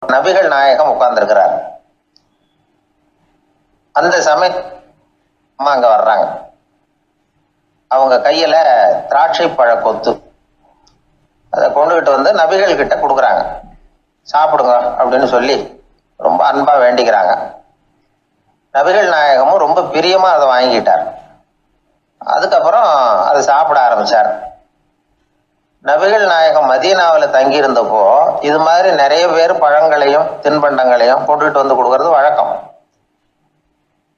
நபிகள் நாயகம் உட்கார்ந்துருக்கிறார். அந்த சமயம் அம்மா அங்க வர்றாங்க. அவங்க கையில திராட்சை பழ கொத்து அதை கொண்டுகிட்டு வந்து நபிகள் கிட்ட கொடுக்குறாங்க. சாப்பிடுங்க அப்படின்னு சொல்லி ரொம்ப அன்பா வேண்டிக்கிறாங்க. நபிகள் நாயகமும் ரொம்ப பிரியமா அதை வாங்கிட்டார். அதுக்கப்புறம் அதை சாப்பிட ஆரம்பிச்சார். நபிகள் நாயகம் மதீனாவில் தங்கி இருந்தப்போ இது மாதிரி நிறைய பேர் பழங்களையும் தின்பண்டங்களையும் கொண்டுகிட்டு வந்து கொடுக்கறது வழக்கம்.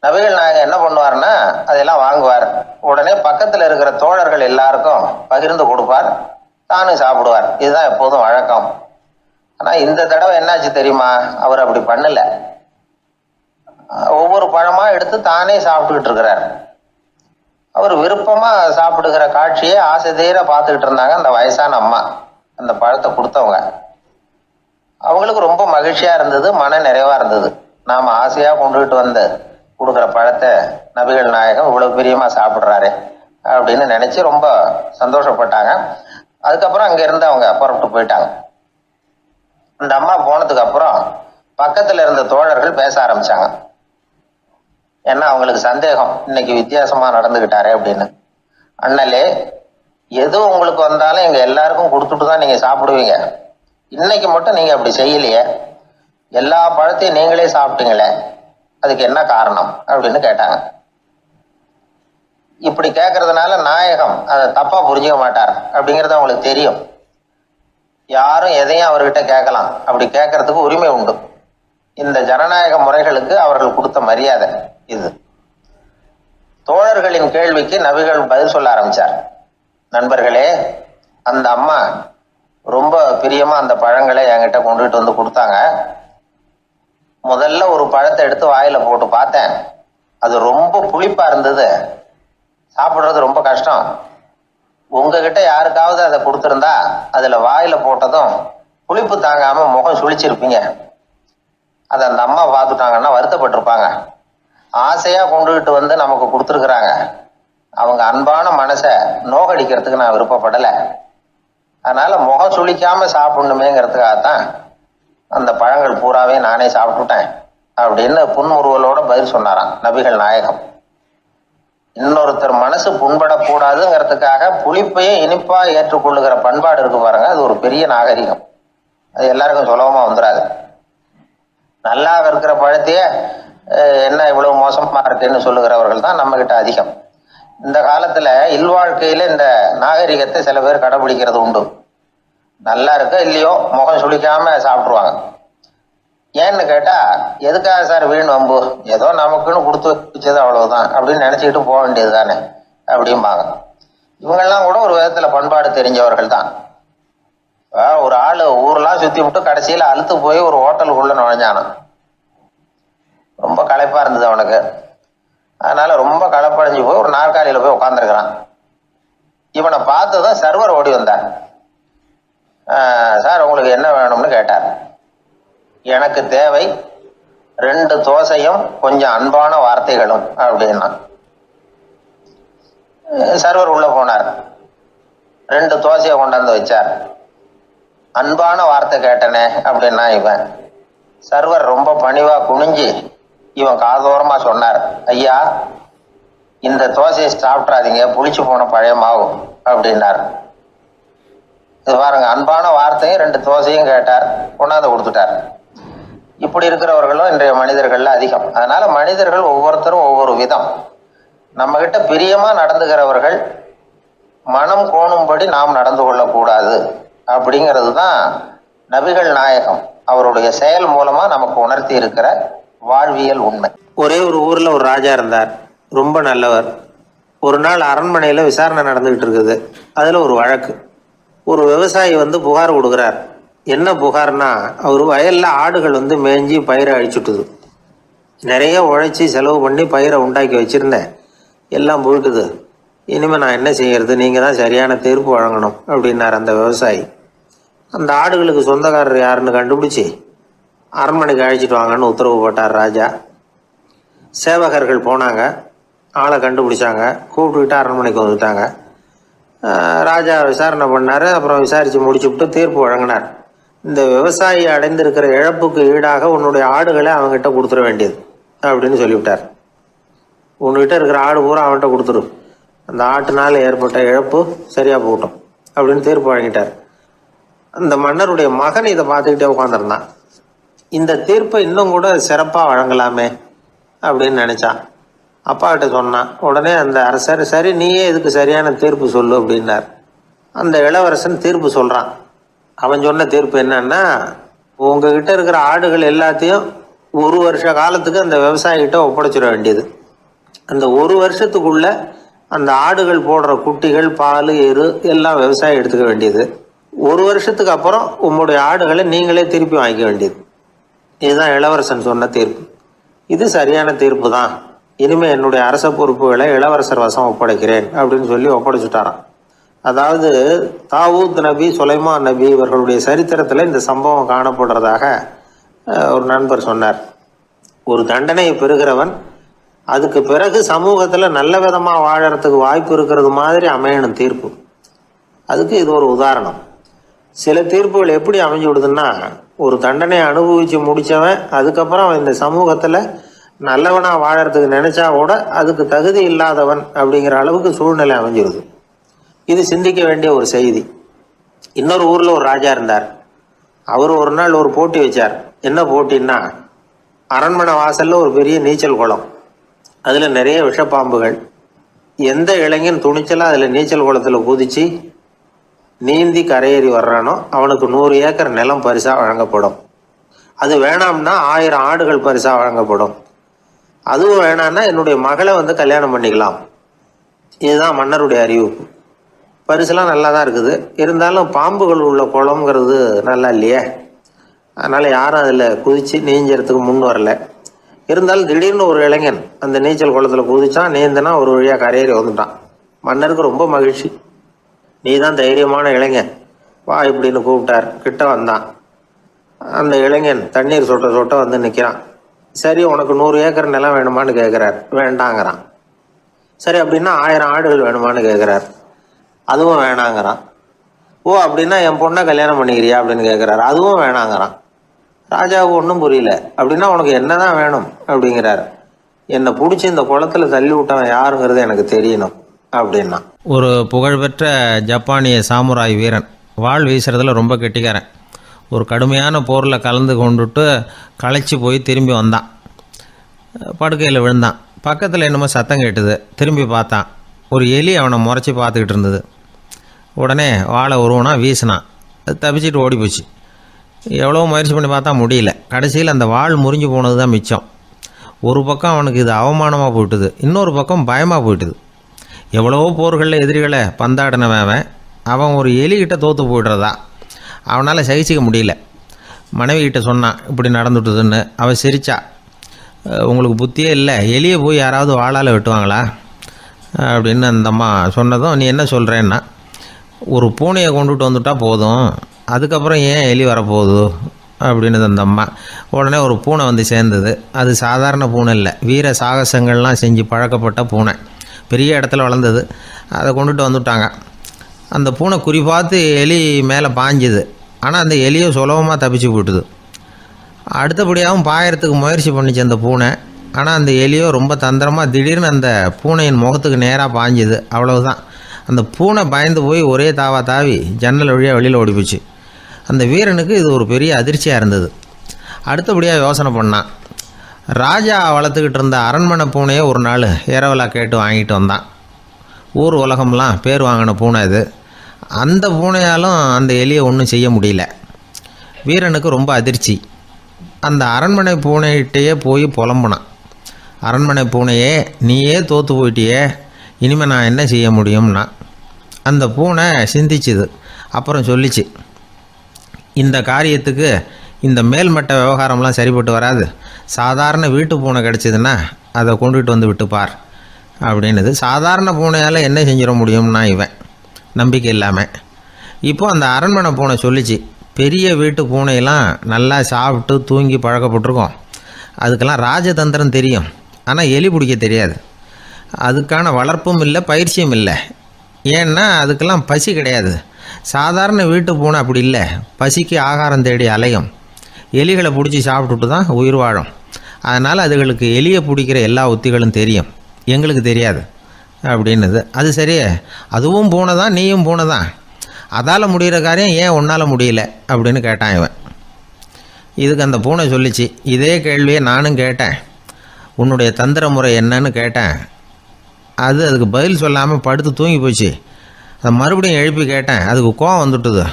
நபிகள் நாயகம் என்ன பண்ணுவார்னா அதெல்லாம் வாங்குவார். உடனே பக்கத்தில் இருக்கிற தோழர்கள் எல்லாருக்கும் பகிர்ந்து கொடுப்பார், தானும் சாப்பிடுவார். இதுதான் எப்போதும் வழக்கம். ஆனா இந்த தடவை என்னாச்சு தெரியுமா? அவர் அப்படி பண்ணல. ஒவ்வொரு பழமா எடுத்து தானே சாப்பிட்டுக்கிட்டு இருக்கிறார். அவர் விருப்பமா சாப்பிடுகிற காட்சியை ஆசை தீர பார்த்துக்கிட்டு இருந்தாங்க அந்த வயசான அம்மா, அந்த பழத்தை கொடுத்தவங்க. அவங்களுக்கு ரொம்ப மகிழ்ச்சியா இருந்தது, மன நிறைவா இருந்தது. நாம ஆசையா கொண்டுகிட்டு வந்து கொடுக்குற பழத்தை நபிகள் நாயகம் இவ்வளவு பிரியமா சாப்பிட்றாரு அப்படின்னு நினைச்சு ரொம்ப சந்தோஷப்பட்டாங்க. அதுக்கப்புறம் அங்க இருந்து அவங்க புறப்பட்டு போயிட்டாங்க. அந்த அம்மா போனதுக்கு அப்புறம் பக்கத்துல இருந்த தோழர்கள் பேச ஆரம்பிச்சாங்க. ஏன்னா அவங்களுக்கு சந்தேகம், இன்னைக்கு வித்தியாசமா நடந்துகிட்டாரே அப்படின்னு. அண்ணலே, எது உங்களுக்கு வந்தாலும் எங்க எல்லாருக்கும் கொடுத்துட்டு தான் நீங்க சாப்பிடுவீங்க. இன்னைக்கு மட்டும் நீங்க அப்படி செய்யலையே, எல்லா பழத்தையும் நீங்களே சாப்பிட்டீங்களே, அதுக்கு என்ன காரணம் அப்படின்னு கேட்டாங்க. இப்படி கேட்கறதுனால நாயகம் அதை தப்பா புரிஞ்சுக்க மாட்டார் அப்படிங்கிறது அவங்களுக்கு தெரியும். யாரும் எதையும் அவர்கிட்ட கேட்கலாம், அப்படி கேட்கறதுக்கு உரிமை உண்டு. இந்த ஜனநாயக முறைகளுக்கு அவர்கள் கொடுத்த மரியாதை இது. தோழர்களின் கேள்விக்கு நபிகள் பதில் சொல்ல ஆரம்பிச்சார். நண்பர்களே, அந்த அம்மா ரொம்ப பிரியமா அந்த பழங்களை என்கிட்ட கொண்டுகிட்டு வந்து கொடுத்தாங்க. முதல்ல ஒரு பழத்தை எடுத்து வாயில போட்டு பார்த்தேன். அது ரொம்ப புளிப்பா இருந்தது, சாப்பிடுறது ரொம்ப கஷ்டம். உங்ககிட்ட யாருக்காவது அதை கொடுத்துருந்தா அதுல வாயில போட்டதும் புளிப்பு தாங்காம முகம் சுழிச்சிருப்பீங்க. அதை அந்த அம்மா பார்த்துட்டாங்கன்னா வருத்தப்பட்டிருப்பாங்க. ஆசையா கொண்டுகிட்டு வந்து நமக்கு கொடுத்துருக்குறாங்க. அவங்க அன்பான மனசை நோகடிக்கிறதுக்கு நான் விருப்பப்படலை. அதனால முகம் சுழிக்காம சாப்பிடணுமேங்கிறதுக்காகத்தான் அந்த பழங்கள் பூராவே நானே சாப்பிட்டுட்டேன் அப்படின்னு புன்முறுவலோட பதில் சொன்னாராம் நபிகள் நாயகம். இன்னொருத்தர் மனசு புண்படக்கூடாதுங்கிறதுக்காக புளிப்பையும் இனிப்பா ஏற்றுக்கொள்ளுகிற பண்பாடு இருக்கு பாருங்க, அது ஒரு பெரிய நாகரிகம். அது எல்லாருக்கும் சுலபமா வந்துடாது. நல்லா இருக்கிற பழத்தையே என்ன இவ்வளவு மோசமா இருக்குன்னு சொல்லுகிறவர்கள் தான் நம்ம கிட்ட அதிகம். இந்த காலத்துல இல்வாழ்க்கையில இந்த நாகரிகத்தை சில பேர் கடைபிடிக்கிறது உண்டு. நல்லா இருக்க இல்லையோ முகம் சுளிக்காம சாப்பிட்டுருவாங்க. ஏன்னு கேட்டா, எதுக்காக சார் வீண் வம்பு, ஏதோ நமக்குன்னு கொடுத்து வச்சது அவ்வளவுதான் அப்படின்னு நினைச்சுக்கிட்டு போக வேண்டியது தானே அப்படிம்பாங்க. இவங்கெல்லாம் கூட ஒரு விதத்துல பண்பாடு தெரிஞ்சவர்கள் தான். ஒரு ஆளு ஊரெல்லாம் சுத்தி விட்டு கடைசியில அழுத்து போய் ஒரு ஹோட்டலுக்குள்ள நுழைஞ்சானான். ரொம்ப களைப்பா இருந்தது அவனுக்கு. அதனால ரொம்ப களைப்படைஞ்சு போய் ஒரு நாற்காலியில போய் உட்காந்துருக்கிறான். இவனை பார்த்ததும் சர்வர் ஓடி வந்தார். சார் உங்களுக்கு என்ன வேணும்னு கேட்டார். எனக்கு தேவை 2 தோசையும் கொஞ்சம் அன்பான வார்த்தைகளும் அப்படின்னா. சர்வர் உள்ள போனார், 2 தோசையை கொண்டாந்து வச்சார். அன்பான வார்த்தை கேட்டனே அப்படின்னா இவன். சர்வர் ரொம்ப பணிவா குனிஞ்சு இவன் காதோரமா சொன்னார், ஐயா இந்த தோசையை சாப்பிட்றாதீங்க, புளிச்சு போன பழைய மாவு அப்படின்னார். இது பாருங்க, அன்பான வார்த்தையும் 2 தோசையும் கேட்டார், கொண்டாந்து கொடுத்துட்டார். இப்படி இருக்கிறவர்களும் இன்றைய மனிதர்கள்ல அதிகம். அதனால மனிதர்கள் ஒவ்வொருத்தரும் ஒவ்வொரு விதம். நம்ம கிட்ட பிரியமா நடந்துகிறவர்கள் மனம் கோணும்படி நாம் நடந்து கொள்ளக்கூடாது அப்படிங்கிறது தான் நபிகள் நாயகம் அவருடைய செயல் மூலமா நமக்கு உணர்த்தி இருக்கிற வாழ்வியல் உண்மை. ஒரே ஒரு ஊர்ல ஒரு ராஜா இருந்தார், ரொம்ப நல்லவர். ஒரு நாள் அரண்மனையில விசாரணை நடந்துகிட்டு இருக்குது. அதுல ஒரு வழக்கு. ஒரு விவசாயி வந்து புகார் கொடுக்குறார். என்ன புகார்னா, அவர் வயல்ல ஆடுகள் வந்து மேய்ஞ்சி பயிரை அழிச்சுட்டுது. நிறைய உழைச்சி செலவு பண்ணி பயிரை உண்டாக்கி வச்சிருந்தேன், எல்லாம் போயிட்டுது. இனிமே நான் என்ன செய்யறது, நீங்க தான் சரியான தீர்ப்பு வழங்கணும் அப்படின்னார் அந்த விவசாயி. அந்த ஆடுகளுக்கு சொந்தக்காரர் யாருன்னு கண்டுபிடிச்சி அரண்மனைக்கு அழைச்சிட்டு வாங்கன்னு உத்தரவு போட்டார் ராஜா. சேவகர்கள் போனாங்க, ஆளை கண்டுபிடிச்சாங்க, கூப்பிட்டுக்கிட்டு அரண்மனைக்கு வந்துட்டாங்க. ராஜா விசாரணை பண்ணார். அப்புறம் விசாரித்து முடிச்சுவிட்டு தீர்ப்பு வழங்கினார். இந்த விவசாயி அடைந்திருக்கிற இழப்புக்கு ஈடாக உன்னுடைய ஆடுகளை அவங்ககிட்ட கொடுத்துட வேண்டியது அப்படின்னு சொல்லிவிட்டார். உன்கிட்ட இருக்கிற ஆடு பூரா அவன்கிட்ட கொடுத்துரு, அந்த ஆட்டுனால ஏற்பட்ட இழப்பு சரியாக போகட்டும் அப்படின்னு தீர்ப்பு வழங்கிட்டார். அந்த மன்னருடைய மகன் இதை பார்த்துக்கிட்டே உட்காந்துருந்தான். இந்த தீர்ப்பை இன்னும் கூட சிறப்பாக வழங்கலாமே அப்படின்னு நினச்சான். அப்பாக்கிட்ட சொன்னான். உடனே அந்த அரசர், சரி நீயே இதுக்கு சரியான தீர்ப்பு சொல்லு அப்படின்னார். அந்த இளவரசன் தீர்ப்பு சொல்கிறான். அவன் சொன்ன தீர்ப்பு என்னன்னா, உங்ககிட்ட இருக்கிற ஆடுகள் எல்லாத்தையும் 1 வருஷ காலத்துக்கு அந்த விவசாயிகிட்ட ஒப்படைச்சிட வேண்டியது. அந்த 1 வருஷத்துக்குள்ள அந்த ஆடுகள் போடுற குட்டிகள், பால், எரு எல்லாம் விவசாயி எடுத்துக்க வேண்டியது. 1 வருஷத்துக்கு அப்புறம் உங்களுடைய ஆடுகளை நீங்களே திருப்பி வாங்கிக்க வேண்டியது. இதுதான் இளவரசன் சொன்ன தீர்ப்பு. இது சரியான தீர்ப்பு தான். இனிமே என்னுடைய அரச பொறுப்புகளை இளவரசர் வசம் ஒப்படைக்கிறேன் அப்படின்னு சொல்லி ஒப்படைச்சுட்டாராம். அதாவது தாவூத் நபி, சுலைமான் நபி இவர்களுடைய சரித்திரத்தில் இந்த சம்பவம் காணப்படுறதாக ஒரு நண்பர் சொன்னார். ஒரு தண்டனையை பெறுகிறவன் அதுக்கு பிறகு சமூகத்தில் நல்ல விதமாக வாழறதுக்கு வாய்ப்பு இருக்கிறது மாதிரி அமையணும் தீர்ப்பு. அதுக்கு இது ஒரு உதாரணம். சில தீர்ப்புகள் எப்படி அமைஞ்சு விடுதுன்னா, ஒரு தண்டனையை அனுபவித்து முடித்தவன் அதுக்கப்புறம் அவன் இந்த சமூகத்தில் நல்லவனாக வாழறதுக்கு நினச்சா கூட அதுக்கு தகுதி இல்லாதவன் அப்படிங்கிற அளவுக்கு சூழ்நிலை அமைஞ்சிருது. இது சிந்திக்க வேண்டிய ஒரு செய்தி. இன்னொரு ஊரில் ஒரு ராஜா இருந்தார். அவர் ஒரு நாள் ஒரு போட்டி வச்சார். என்ன போட்டின்னா, அரண்மனை வாசலில் ஒரு பெரிய நீச்சல் குளம், அதில் நிறைய விஷப்பாம்புகள். எந்த இளைஞன் துணிச்சலாக அதில் நீச்சல் குளத்தில் குதித்து நீந்தி கரையேறி வர்றானோ அவனுக்கு 100 ஏக்கர் நிலம் பரிசாக வழங்கப்படும். அது வேணாம்னா 1000 ஆடுகள் பரிசாக வழங்கப்படும். அதுவும் வேணான்னா என்னுடைய மகளை கல்யாணம் பண்ணிக்கலாம். இதுதான் மன்னருடைய அறிவிப்பு. பரிசுலாம் நல்லா தான் இருக்குது. இருந்தாலும் பாம்புகள் உள்ள குளம்ங்கிறது நல்லா இல்லையே. அதனால் யாரும் அதில் குதித்து நீஞ்சறதுக்கு முன் வரல. இருந்தாலும் திடீர்னு ஒரு இளைஞன் அந்த நீச்சல் குளத்தில் குதிச்சான். நீந்தினா ஒரு வழியாக கரையேறி வந்துட்டான். மன்னருக்கு ரொம்ப மகிழ்ச்சி. நீ தான் தைரியமான இளைஞன், வா இப்படின்னு கூப்பிட்டார். கிட்ட வந்தான். அந்த இளைஞன் தண்ணீர் சொட்ட சொட்ட வந்து நிற்கிறான். சரி, உனக்கு 100 ஏக்கர் நிலம் வேணுமான்னு கேட்குறார். வேண்டாங்கிறான். சரி, அப்படின்னா 1000 ஆடுகள் வேணுமான்னு கேட்குறார். அதுவும் வேணாங்கிறான். ஓ, அப்படின்னா என் பொண்ணை கல்யாணம் பண்ணிக்கிறியா அப்படின்னு கேட்குறாரு. அதுவும் வேணாங்கிறான். ராஜாவுக்கு ஒன்றும் புரியல. அப்படின்னா உனக்கு என்னதான் வேணும் அப்படிங்கிறார். என்னை பிடிச்சி இந்த குளத்தில் தள்ளி விட்டவன் யாருங்கிறது எனக்கு தெரியணும் அப்படின்னா. ஒரு புகழ்பெற்ற ஜப்பானிய சாமுராய் வீரன், வாள் வீசுறதுல ரொம்ப கெட்டிக்காரன். ஒரு கடுமையான போரில் கலந்து கொண்டுட்டு களைச்சி போய் திரும்பி வந்தான். படுக்கையில் விழுந்தான். பக்கத்தில் என்னமோ சத்தம் கேட்டுது. திரும்பி பார்த்தான். ஒரு எலி அவனை முறைச்சி பார்த்துக்கிட்டு இருந்தது. உடனே வாழை உருவனா வீசினான். அது தப்பிச்சிட்டு ஓடி போச்சு. எவ்வளோ முயற்சி பண்ணி பார்த்தா முடியல. கடைசியில் அந்த வாள் முறிஞ்சு போனது தான் மிச்சம். ஒரு பக்கம் அவனுக்கு இது அவமானமாக போயிட்டுது, இன்னொரு பக்கம் பயமாக போயிட்டுது. எவ்வளவோ போர்களில் எதிரிகளை பந்தாடினவன் அவன் ஒரு எலிகிட்ட தோற்று போய்டுறதா அவனால் சகிச்சிக்க முடியல. மனைவிகிட்ட சொன்னான் இப்படி நடந்துட்டுதுன்னு. அவள் சிரிச்சா. உங்களுக்கு புத்தியே இல்லை, எலியை போய் யாராவது வாளால் வெட்டுவாங்களா அப்படின்னு அந்த அம்மா சொன்னதும், நீ என்ன சொல்கிறேன்னா, ஒரு பூனையை கொண்டுட்டு வந்துட்டா போதும், அதுக்கப்புறம் ஏன் எலி வரப்போகுது அப்படின்னு அந்த அம்மா. உடனே ஒரு பூனை வந்து சேர்ந்தது. அது சாதாரண பூனை இல்லை, வீர சாகசங்கள்லாம் செஞ்சு பழக்கப்பட்ட பூனை. பெரிய இடத்துல வளர்ந்தது. அதை கொண்டுட்டு வந்துட்டாங்க. அந்த பூனை குறி பார்த்து எலி மேலே பாஞ்சுது. ஆனால் அந்த எலியை சுலபமாக தப்பிச்சு போட்டுது. அடுத்தபடியாகவும் பாயறதுக்கு முயற்சி பண்ணிச்சு அந்த பூனை. ஆனால் அந்த எலியோ ரொம்ப தந்திரமாக திடீர்னு அந்த பூனையின் முகத்துக்கு நேராக பாஞ்சுது. அவ்வளவுதான். அந்த பூனை பயந்து போய் ஒரே தாவா தாவி ஜன்னல் வழியாக வெளியில் ஓடிப்போச்சு. அந்த வீரனுக்கு இது ஒரு பெரிய அதிர்ச்சியாக இருந்தது. அடுத்தபடியாக யோசனை பண்ணான். ராஜா வளர்த்துக்கிட்டு இருந்த அரண்மனை பூனையை ஒரு நாள் இரவலாக கேட்டு வாங்கிட்டு வந்தான். ஊர் உலகம்லாம் பேர் வாங்கின பூனை இது. அந்த பூனையாலும் அந்த எலியை ஒன்றும் செய்ய முடியல. வீரனுக்கு ரொம்ப அதிர்ச்சி. அந்த அரண்மனை பூனைகிட்டையே போய் புலம்புனான். அரண்மனை பூனையே, நீயே தோற்று போயிட்டியே, இனிமேல் நான் என்ன செய்ய முடியும்னா. அந்த பூனை சிந்திச்சுது. அப்புறம் சொல்லிச்சு, இந்த காரியத்துக்கு இந்த மேல்மட்ட விவகாரம்லாம் சரிப்பட்டு வராது. சாதாரண வீட்டு பூனை கிடச்சிதுன்னா அதை கொண்டுகிட்டு வந்து விட்டுப்பார் அப்படின்னுது. சாதாரண பூனையால் என்ன செஞ்சிட முடியும்னா இவன் நம்பிக்கை இல்லாமல். இப்போது அந்த அரண்மனை பூனை சொல்லிச்சு, பெரிய வீட்டு பூனையெல்லாம் நல்லா சாப்பிட்டு தூங்கி பழக்கப்பட்டிருக்கோம். அதுக்கெல்லாம் ராஜதந்திரம் தெரியும், ஆனால் எலி பிடிக்க தெரியாது. அதுக்கான வளர்ப்பும் இல்லை, பயிற்சியும் இல்லை. ஏன்னா அதுக்கெல்லாம் பசி கிடையாது. சாதாரண வீட்டு பூனை அப்படி இல்லை, பசிக்கு ஆகாரம் தேடி அலையும், எலிகளை பிடிச்சி சாப்பிட்டுட்டு தான் உயிர் வாழும். அதனால் அதுகளுக்கு எலியை பிடிக்கிற எல்லா உத்திகளும் தெரியும், எங்களுக்கு தெரியாது அப்படின்னுது. அது சரியே, அதுவும் பூனை தான், நீயும் பூனை தான், அதால் முடிகிற காரியம் ஏன் உன்னால் முடியல அப்படின்னு கேட்டான் இவன். இதுக்கு அந்த பூனை சொல்லிச்சு, இதே கேள்வியை நானும் கேட்டேன், உன்னுடைய தந்திர முறை என்னன்னு கேட்டேன். அதுக்கு பதில் சொல்லாமல் படுத்து தூங்கி போச்சு. அதை மறுபடியும் எழுப்பி கேட்டேன், அதுக்கு கோவம் வந்துட்டுது.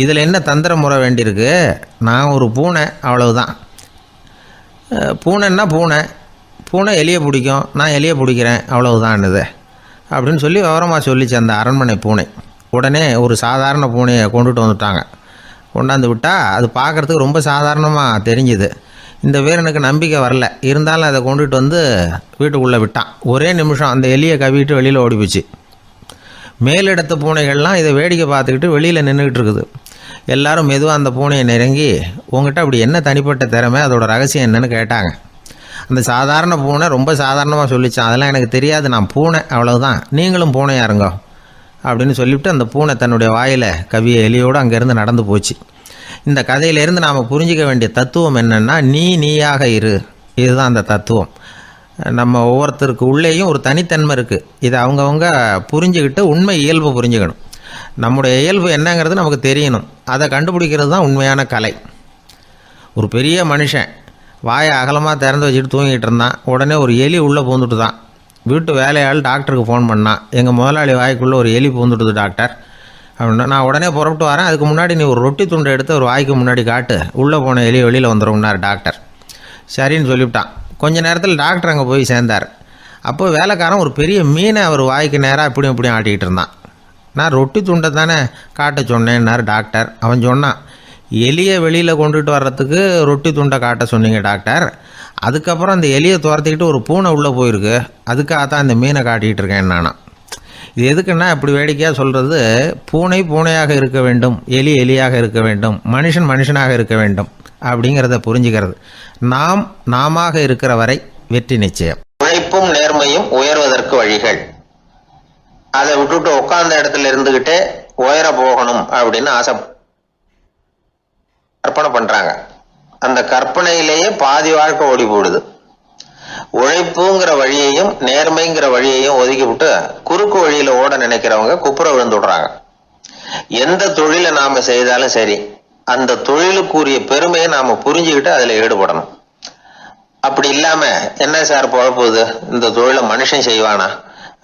இதில் என்ன தந்திர முறை வேண்டியிருக்கு, நான் ஒரு பூனை அவ்வளவுதான். பூனைன்னா பூனை, பூனை எலியை பிடிக்கும், நான் எலியை பிடிக்கிறேன் அவ்வளவுதான்னுது அப்படின்னு சொல்லி விவரமாக சொல்லிச்சு அந்த அரண்மனை பூனை. உடனே ஒரு சாதாரண பூனையை கொண்டுட்டு வந்துட்டாங்க. கொண்டாந்து விட்டால் அது பார்க்குறதுக்கு ரொம்ப சாதாரணமாக தெரிஞ்சுது. இந்த வீரனுக்கு நம்பிக்கை வரல, இருந்தாலும் அதை கொண்டுட்டு வந்து வீட்டுக்குள்ளே விட்டான். ஒரே நிமிஷம் அந்த எலியை கவிட்டு வெளியில் ஓடி போச்சு. மேலிடத்து பூனைகள்லாம் இதை வேடிக்கை பார்த்துக்கிட்டு வெளியில் நின்றுக்கிட்டு இருக்குது. எல்லாரும் மெதுவாக அந்த பூனையை நெருங்கி, உங்கள்கிட்ட அப்படி என்ன தனிப்பட்ட திறமை, அதோட ரகசியம் என்னன்னு கேட்டாங்க. அந்த சாதாரண பூனை ரொம்ப சாதாரணமாக சொல்லிச்சான், அதெல்லாம் எனக்கு தெரியாது, நான் பூனை அவ்வளவுதான், நீங்களும் பூனையா இருங்க அப்படின்னு சொல்லிவிட்டு அந்த பூனை தன்னுடைய வாயில் கவிய எலியோடு அங்கேருந்து நடந்து போச்சு. இந்த கதையிலேருந்து நாம் புரிஞ்சிக்க வேண்டிய தத்துவம் என்னென்னா, நீயாக இரு, இதுதான் அந்த தத்துவம். நம்ம ஒவ்வொருத்தருக்கு உள்ளேயும் ஒரு தனித்தன்மை இருக்குது. இதை அவங்கவுங்க புரிஞ்சுக்கிட்டு உண்மை இயல்பு புரிஞ்சுக்கணும். நம்முடைய இயல்பு என்னங்கிறது நமக்கு தெரியணும். அதை கண்டுபிடிக்கிறது தான் உண்மையான கலை. ஒரு பெரிய மனுஷன் வாயை அகலமாக திறந்து வச்சுட்டு தூங்கிட்டு இருந்தான். உடனே ஒரு எலி உள்ளே பூந்துட்டு தான். வீட்டு வேலையாள் டாக்டருக்கு ஃபோன் பண்ணான், எங்கள் முதலாளி வாய்க்குள்ளே ஒரு எலி பூந்துட்டுது டாக்டர் அப்படின்னா. நான் உடனே புறப்பட்டு வரேன், அதுக்கு முன்னாடி நீ ஒரு ரொட்டி துண்டை எடுத்து ஒரு வாய்க்கு முன்னாடி காட்டு, உள்ளே போன எலி வெளியில் வந்துடும்னார் டாக்டர். சரின்னு சொல்லிவிட்டான். கொஞ்ச நேரத்தில் டாக்டர் அங்கே போய் சேர்ந்தார். அப்போ வேலைக்காரன் ஒரு பெரிய மீனை அவர் வாய்க்கு நேராக இப்படியும் ஆட்டிக்கிட்டு இருந்தான். நான் ரொட்டி துண்டை தானே காட்ட சொன்னேன்னார் டாக்டர். அவன் சொன்னான், எலியை வெளியில் கொண்டுட்டு வர்றதுக்கு ரொட்டி துண்டை காட்ட சொன்னீங்க டாக்டர், அதுக்கப்புறம் அந்த எலியை துரத்திக்கிட்டு ஒரு பூனை உள்ளே போயிருக்கு, அதுக்காக தான் இந்த மீனை காட்டிகிட்டு இருக்கேன் நானா. இது எதுக்குன்னா, இப்படி வேடிக்கையாக சொல்கிறது, பூனை பூனையாக இருக்க வேண்டும், எலி எலியாக இருக்க வேண்டும், மனுஷன் மனுஷனாக இருக்க வேண்டும் அப்படிங்கிறத புரிஞ்சுக்கிறது. நாம இருக்கிற வரை வெற்றி நிச்சயம். உழைப்பும் நேர்மையும் உயர்வதற்கு வழிகள். அதை விட்டுட்டு உட்கார்ந்த இடத்துல இருந்துகிட்டே உயர போகணும் அப்படின்னு கற்பனை பண்றாங்க. அந்த கற்பனையிலேயே பாதி வாழ்க்கை ஓடி போடுது. உழைப்புங்கிற வழியையும் நேர்மைங்கிற வழியையும் ஒதுக்கி விட்டு குறுக்கு வழியில ஓட நினைக்கிறவங்க குப்புற விழுந்துடுறாங்க. எந்த தொழிலை நாம செய்தாலும் சரி, அந்த தொழிலுக்குரிய பெருமையை நாம புரிஞ்சுக்கிட்டு அதுல ஈடுபடணும். அப்படி இல்லாம, என்ன சார் பொழப்புது, இந்த தொழிலை மனுஷன் செய்வானா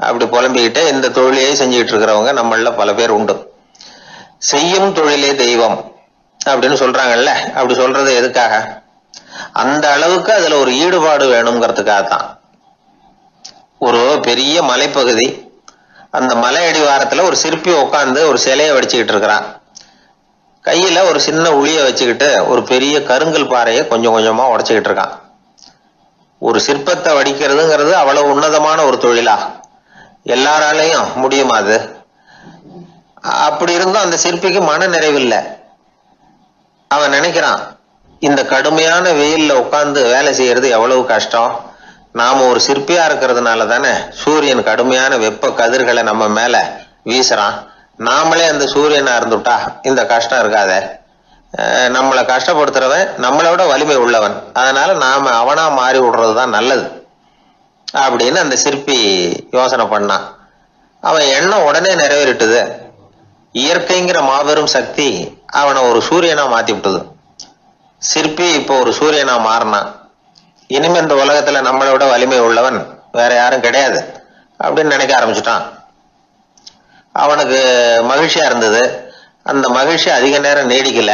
அப்படி புலம்பிக்கிட்டு இந்த தொழிலையே செஞ்சுக்கிட்டு இருக்கிறவங்க நம்மள பல பேர் உண்டு. செய்யும் தொழிலே தெய்வம் அப்படின்னு சொல்றாங்கல்ல, அப்படி சொல்றது எதுக்காக? அந்த அளவுக்கு அதுல ஒரு ஈடுபாடு வேணுங்கிறதுக்காகத்தான். ஒரு பெரிய மலைப்பகுதி, அந்த மலை அடிவாரத்துல ஒரு சிற்பி உட்காந்து ஒரு சிலையை வடிச்சுக்கிட்டு இருக்கிறான். கையில ஒரு சின்ன உளிய வச்சுக்கிட்டு ஒரு பெரிய கருங்கல் பாறையை கொஞ்சம் கொஞ்சமா உடைச்சுக்கிட்டு இருக்கான். ஒரு சிற்பத்தை வடிக்கிறதுங்கிறது அவ்வளவு உன்னதமான ஒரு தொழிலா? எல்லாராலையும் முடியுமா அது? அப்படி இருந்தும் அந்த சிற்பிக்கு மன நிறைவில்லை. அவன் நினைக்கிறான், இந்த கடுமையான வெயில்ல உட்கார்ந்து வேலை செய்யறது எவ்வளவு கஷ்டம். நாம ஒரு சிற்பியா இருக்கிறதுனால தானே சூரியன் கடுமையான வெப்ப கதிர்களை நம்ம மேல வீசுறான். நாமளே அந்த சூரியனா இருந்துட்டா இந்த கஷ்டம் இருக்காதே. நம்மளை கஷ்டப்படுத்துறவன் நம்மளோட வலிமை உள்ளவன், அதனால நாம அவனா மாறி விடுறதுதான் நல்லது அப்படின்னு அந்த சிற்பி யோசனை பண்ணான். அவன் எண்ணம் உடனே நிறைவேறிட்டுது. இயற்கைங்கிற மாபெரும் சக்தி அவனை ஒரு சூரியனா மாத்தி விட்டது. சிற்பி இப்போ ஒரு சூரியனா மாறினான். இனிமே இந்த உலகத்துல நம்மளோட வலிமை உள்ளவன் வேற யாரும் கிடையாது அப்படின்னு நினைக்க ஆரம்பிச்சுட்டான். அவனுக்கு மகிழ்ச்சியா இருந்தது. அந்த மகிழ்ச்சி அதிக நேரம் நீடிக்கல.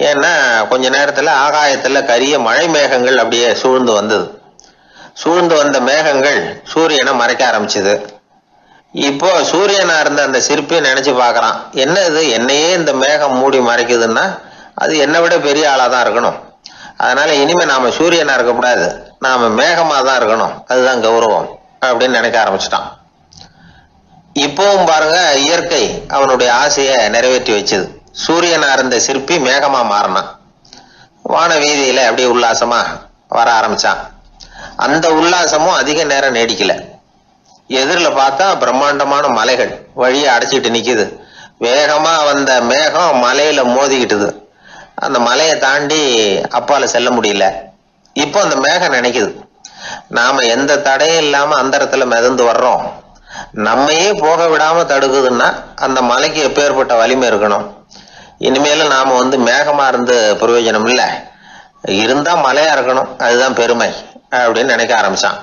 ஏன்னா கொஞ்ச நேரத்துல ஆகாயத்துல கரிய மழை மேகங்கள் அப்படியே சூழ்ந்து வந்தது. சூழ்ந்து வந்த மேகங்கள் சூரியனை மறைக்க ஆரம்பிச்சது. இப்போ சூரியனா இருந்த அந்த சிற்பி நினைச்சு பாக்குறான், என்ன இது, என்னையே இந்த மேகம் மூடி மறைக்குதுன்னா அது என்னை விட பெரிய ஆளாதான் இருக்கணும். அதனால இனிமே நாம சூரியனா இருக்கக்கூடாது, நாம மேகமா தான் இருக்கணும், அதுதான் கௌரவம் அப்படின்னு நினைக்க ஆரம்பிச்சிட்டான். இப்பவும் பாருங்க, இயற்கை அவனுடைய ஆசையை நிறைவேற்றி வச்சது. சூரியனா இருந்த சிற்பி மேகமா மாறினான். வான வீதியில அப்படியே உல்லாசமா வர ஆரம்பிச்சான். அந்த உல்லாசமும் அதிக நேரம் நீடிக்கல. எதிரில் பார்த்தா பிரம்மாண்டமான மலைகள் வழியை அடைச்சிட்டு நிக்குது. வேகமா வந்த மேகம் மலையில மோதிக்கிட்டுது. அந்த மலையை தாண்டி அப்பால செல்ல முடியல. இப்போ அந்த மேகம் நினைக்குது, நாம எந்த தடையும் இல்லாம அந்தரத்துல மிதந்து வர்றோம், நம்மையே போக விடாம தடுக்குதுன்னா அந்த மலைக்கு எப்பேற்பட்ட வலிமை இருக்கணும். இனிமேலும் நாம மேகமா இருந்து பிரயோஜனம் இல்ல, இருந்தா மலையா இருக்கணும், அதுதான் பெருமை அப்படின்னு நினைக்க ஆரம்பிச்சான்.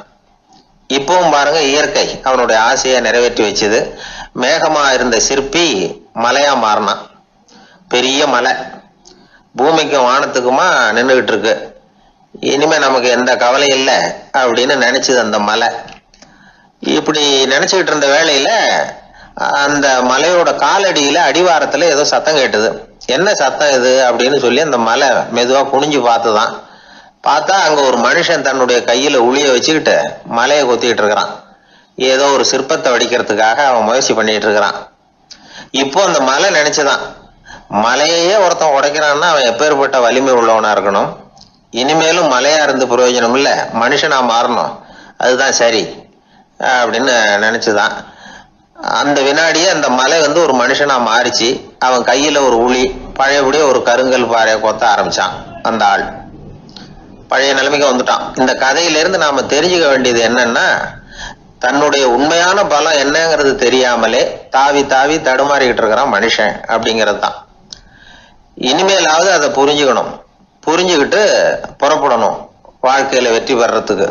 இப்பவும் பாருங்க, இயற்கை அவனுடைய ஆசையை நிறைவேற்றி வச்சது. மேகமா இருந்த சிற்பி மலையா மாறினான். பெரிய மலை பூமிக்கும் வானத்துக்குமா நின்றுகிட்டு இருக்கு. இனிமே நமக்கு எந்த கவலையும் இல்லை அப்படின்னு நினைச்சது அந்த மலை. இப்படி நினைச்சுக்கிட்டு இருந்த வேளையில அந்த மலையோட காலடியில அடிவாரத்துல ஏதோ சத்தம் கேட்டது. என்ன சத்தம் இது அப்படின்னு சொல்லி அந்த மலை மெதுவா குனிஞ்சு பார்த்துதான். பார்த்தா அங்க ஒரு மனுஷன் தன்னுடைய கையில உளிய வச்சுக்கிட்டு மலையை கொத்திக்கிட்டு இருக்கிறான். ஏதோ ஒரு சிற்பத்தை வடிக்கிறதுக்காக அவன் முயற்சி பண்ணிட்டு இருக்கிறான். இப்போ அந்த மலை நினைச்சுதான், மலையே ஒருத்தன் உடைக்கிறான்னா அவன் எப்பேற்பட்ட வலிமை உள்ளவனா இருக்கணும். இனிமேலும் மலையா இருந்து பிரயோஜனம் இல்ல, மனுஷனா மாறணும், அதுதான் சரி அப்படின்னு நினைச்சுதான். அந்த வினாடியே அந்த மலை ஒரு மனுஷனா மாறிச்சு. அவன் கையில ஒரு உளி, பழையபடியே ஒரு கருங்கல் பாறையை கொத்த ஆரம்பிச்சான். அந்த ஆள் பழைய நிலைமைக்கு வந்துட்டான். இந்த கதையிலிருந்து நாம தெரிஞ்சுக்க வேண்டியது என்னன்னா, தன்னுடைய உண்மையான பலம் என்னங்கிறது தெரியாமலே தாவி தாவி தடுமாறிக்கிட்டு இருக்கிறான் மனுஷன் அப்படிங்கிறது தான். இனிமேலாவது அதை புரிஞ்சுக்கணும், புரிஞ்சுக்கிட்டு புறப்படணும் வாழ்க்கையில வெற்றி பெறறதுக்கு.